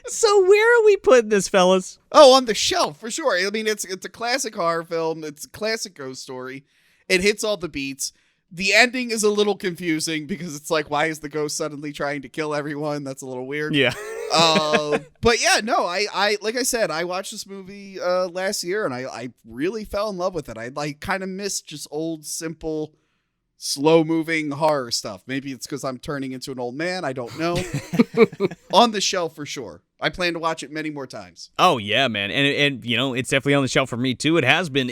So where are we putting this, fellas? Oh, on the shelf, for sure. I mean, it's a classic horror film. It's a classic ghost story. It hits all the beats. The ending is a little confusing because it's like, why is the ghost suddenly trying to kill everyone? That's a little weird. Yeah. But yeah, no, I like I said, I watched this movie last year and I really fell in love with it. I like kind of missed just old, simple, slow-moving horror stuff. Maybe it's because I'm turning into an old man. I don't know. On the shelf for sure. I plan to watch it many more times. Oh yeah, man, and it's definitely on the shelf for me too. It has been.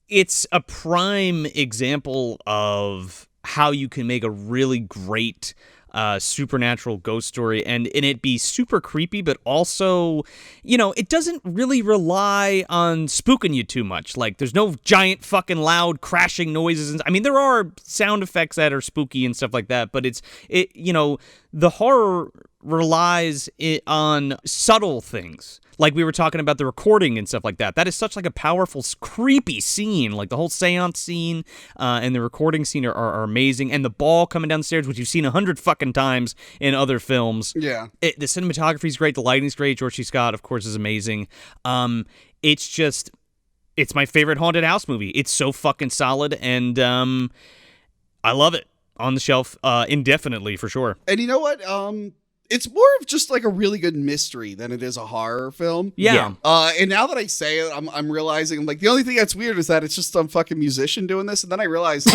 It's a prime example of how you can make a really great supernatural ghost story and it be super creepy, but also, it doesn't really rely on spooking you too much. Like, there's no giant fucking loud crashing noises. I mean, there are sound effects that are spooky and stuff like that, but the horror relies on subtle things. Like we were talking about the recording and stuff like that. That is such like a powerful, creepy scene. Like the whole seance scene and the recording scene are amazing. And the ball coming down the stairs, which you've seen 100 fucking times in other films. Yeah. The cinematography is great. The lighting's great. George C. Scott, of course, is amazing. It's my favorite haunted house movie. It's so fucking solid. And I love it. On the shelf indefinitely, for sure. And you know what? It's more of just like a really good mystery than it is a horror film. Yeah. And now that I say it, I'm realizing like the only thing that's weird is that it's just some fucking musician doing this. And then I realized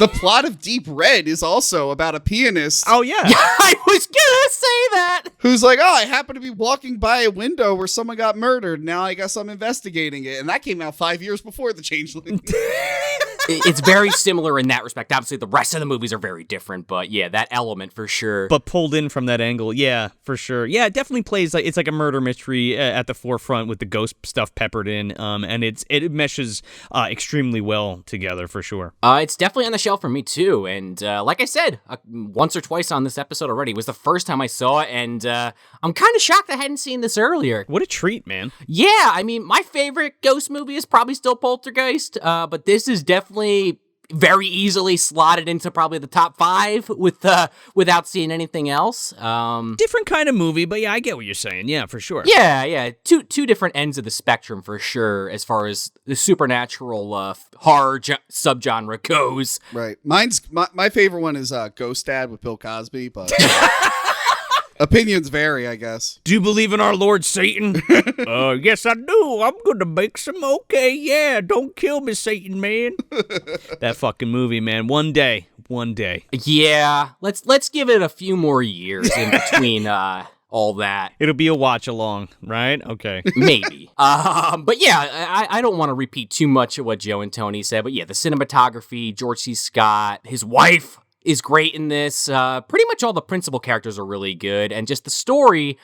the plot of Deep Red is also about a pianist. Oh, yeah. I was gonna say that. Who's like, oh, I happen to be walking by a window where someone got murdered. Now I guess I'm investigating it. And that came out 5 years before The Changeling. It's very similar in that respect. Obviously, the rest of the movies are very different, but yeah, that element for sure. But pulled in from that angle, yeah, for sure. Yeah, it definitely plays like it's like a murder mystery at the forefront with the ghost stuff peppered in, and it meshes extremely well together for sure. It's definitely on the shelf for me too, and like I said once or twice on this episode already, it was the first time I saw it, and I'm kind of shocked I hadn't seen this earlier. What a treat, man! Yeah, I mean, my favorite ghost movie is probably still Poltergeist, but this is definitely very easily slotted into probably the top 5 without seeing anything else. Different kind of movie, but yeah, I get what you're saying. Yeah, for sure. Yeah. Two different ends of the spectrum for sure, as far as the supernatural horror subgenre goes. Right. My favorite one is Ghost Dad with Bill Cosby, but opinions vary, I guess. Do you believe in our Lord Satan? Yes, I do. I'm gonna make some. Okay, yeah. Don't kill me, Satan, man. That fucking movie, man. One day. Yeah. Let's give it a few more years in between all that. It'll be a watch along, right? Okay. Maybe. But yeah, I don't want to repeat too much of what Joe and Tony said, but yeah, the cinematography, George C. Scott, his wife is great in this. Pretty much all the principal characters are really good, and just the story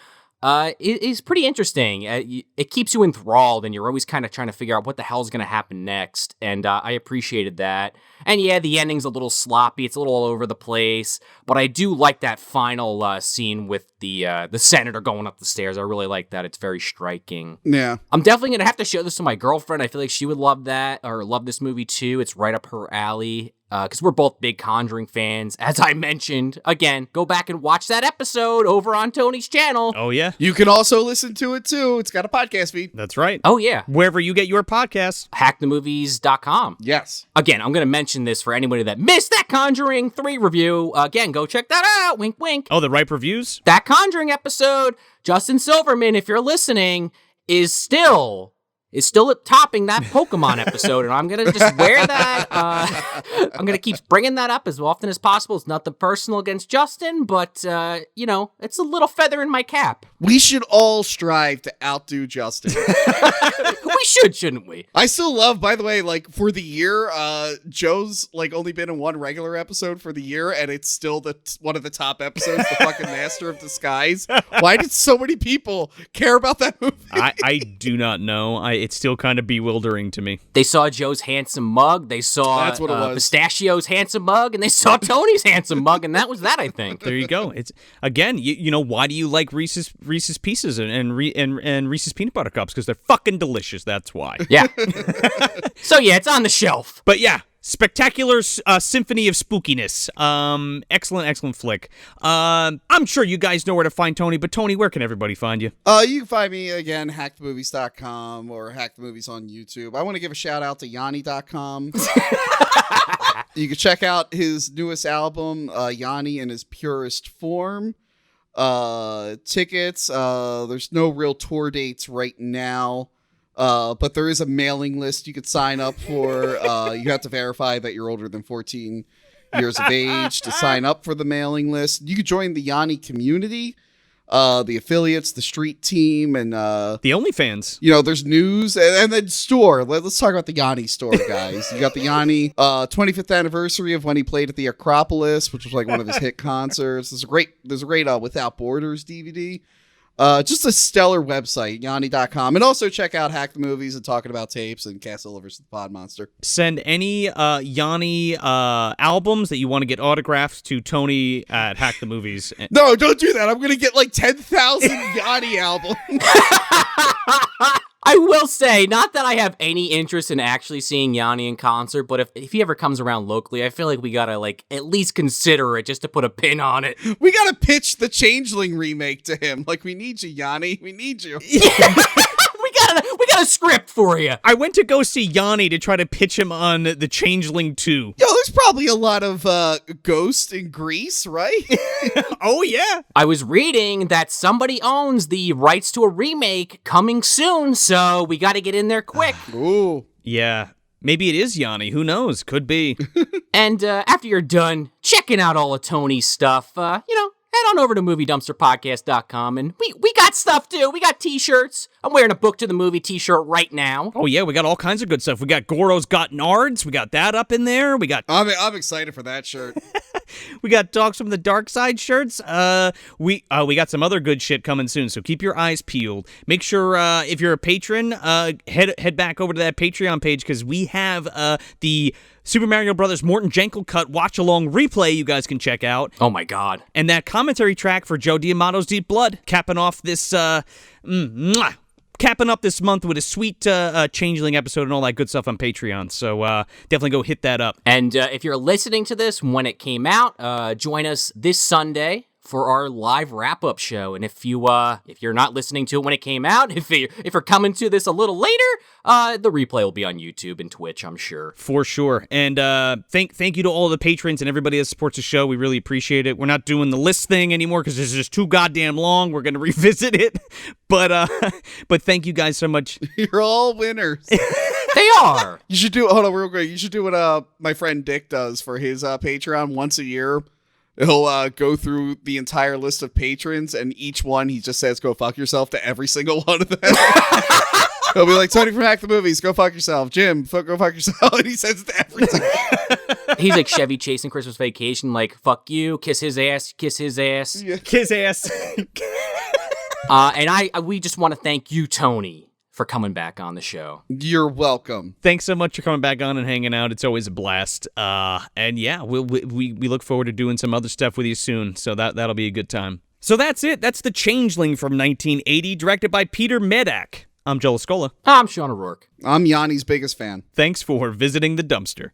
is pretty interesting. It keeps you enthralled, and you're always kind of trying to figure out what the hell's going to happen next, and I appreciated that. And yeah, the ending's a little sloppy. It's a little all over the place, but I do like that final scene with the senator going up the stairs. I really like that. It's very striking. Yeah. I'm definitely going to have to show this to my girlfriend. I feel like she would love that, or love this movie too. It's right up her alley. Because we're both big Conjuring fans. As I mentioned, again, go back and watch that episode over on Tony's channel. Oh, yeah. You can also listen to it, too. It's got a podcast feed. That's right. Oh, yeah. Wherever you get your podcast. hackthemovies.com. Yes. Again, I'm going to mention this for anybody that missed that Conjuring 3 review. Again, go check that out. Wink, wink. Oh, the Ripe Reviews? That Conjuring episode, Justin Silverman, if you're listening, is still is still topping that Pokemon episode, and I'm going to just wear that. I'm going to keep bringing that up as often as possible. It's nothing personal against Justin, but, you know, it's a little feather in my cap. We should all strive to outdo Justin. We should, shouldn't we? I still love, by the way, like, for the year, Joe's, like, only been in one regular episode for the year, and it's still one of the top episodes, the fucking Master of Disguise. Why did so many people care about that movie? I do not know. It's still kind of bewildering to me. They saw Joe's handsome mug, they saw That's what it was. Pistachio's handsome mug, and they saw Tony's handsome mug, and that was that, I think. There you go. It's again, you know, why do you like Reese's Pieces and Reese's peanut butter cups? Because they're fucking delicious. That's why. Yeah. So yeah, it's on the shelf. But yeah, spectacular symphony of spookiness. Excellent flick. I'm sure you guys know where to find Tony, but Tony, where can everybody find you? You can find me again, hackthemovies.com or hackthemovies on YouTube. I want to give a shout out to Yanni.com. You can check out his newest album, Yanni in his purest form. Tickets, there's no real tour dates right now. But there is a mailing list you could sign up for. You have to verify that you're older than 14 years of age to sign up for the mailing list. You could join the Yanni community, the affiliates, the street team, and the OnlyFans. You know, there's news and then store. Let's talk about the Yanni store, guys. You got the Yanni 25th anniversary of when he played at the Acropolis, which was like one of his hit concerts. There's a great Without Borders DVD. Just a stellar website, Yanni.com. And also check out Hack the Movies and Talking About Tapes and Castle vs. the Pod Monster. Send any Yanni albums that you want to get autographed to Tony at Hack the Movies. No, don't do that. I'm going to get like 10,000 Yanni albums. I will say, not that I have any interest in actually seeing Yanni in concert, but if he ever comes around locally, I feel like we gotta, like, at least consider it just to put a pin on it. We gotta pitch the Changeling remake to him. Like, we need you, Yanni. We need you. Yeah. We got a script for you. I went to go see Yanni to try to pitch him on the Changeling 2. Yo, there's probably a lot of Ghost in Greece, right? Oh, yeah. I was reading that somebody owns the rights to a remake coming soon, so we got to get in there quick. Ooh. Yeah. Maybe it is Yanni. Who knows? Could be. And after you're done checking out all of Tony's stuff, you know, head on over to moviedumpsterpodcast.com, and we got stuff too. We got t-shirts. I'm wearing a Book to the Movie t-shirt right now. Oh yeah, we got all kinds of good stuff. We got Goro's Got Nards. We got that up in there. We got. I'm excited for that shirt. We got Dogs from the Dark Side shirts. We got some other good shit coming soon, so keep your eyes peeled. Make sure if you're a patron, head back over to that Patreon page because we have the Super Mario Brothers Morton Jankel Cut watch-along replay you guys can check out. Oh my god. And that commentary track for Joe Diamato's Deep Blood, capping off this month with a sweet Changeling episode and all that good stuff on Patreon. So definitely go hit that up. And if you're listening to this when it came out, join us this Sunday for our live wrap-up show. And if you're not listening to it when it came out, if you're coming to this a little later, the replay will be on YouTube and Twitch, I'm sure. For sure. And thank you to all the patrons and everybody that supports the show. We really appreciate it. We're not doing the list thing anymore because it's just too goddamn long. We're going to revisit it. But thank you guys so much. You're all winners. They are. You should do, hold on real quick. You should do what my friend Dick does for his Patreon once a year. He'll go through the entire list of patrons, and each one he just says, go fuck yourself to every single one of them. He'll be like, Tony from Hack the Movies, go fuck yourself. Jim, go fuck yourself. And he says it to every single one. He's like Chevy chasing Christmas Vacation, like, fuck you, kiss his ass, kiss his ass. Yeah. Kiss ass. And we just want to thank you, Tony, for coming back on the show. You're welcome. Thanks so much for coming back on and hanging out. It's always a blast. And yeah, we look forward to doing some other stuff with you soon. So that'll be a good time. So that's it. That's The Changeling from 1980, directed by Peter Medak. I'm Joel Escola. I'm Sean O'Rourke. I'm Yanni's biggest fan. Thanks for visiting the dumpster.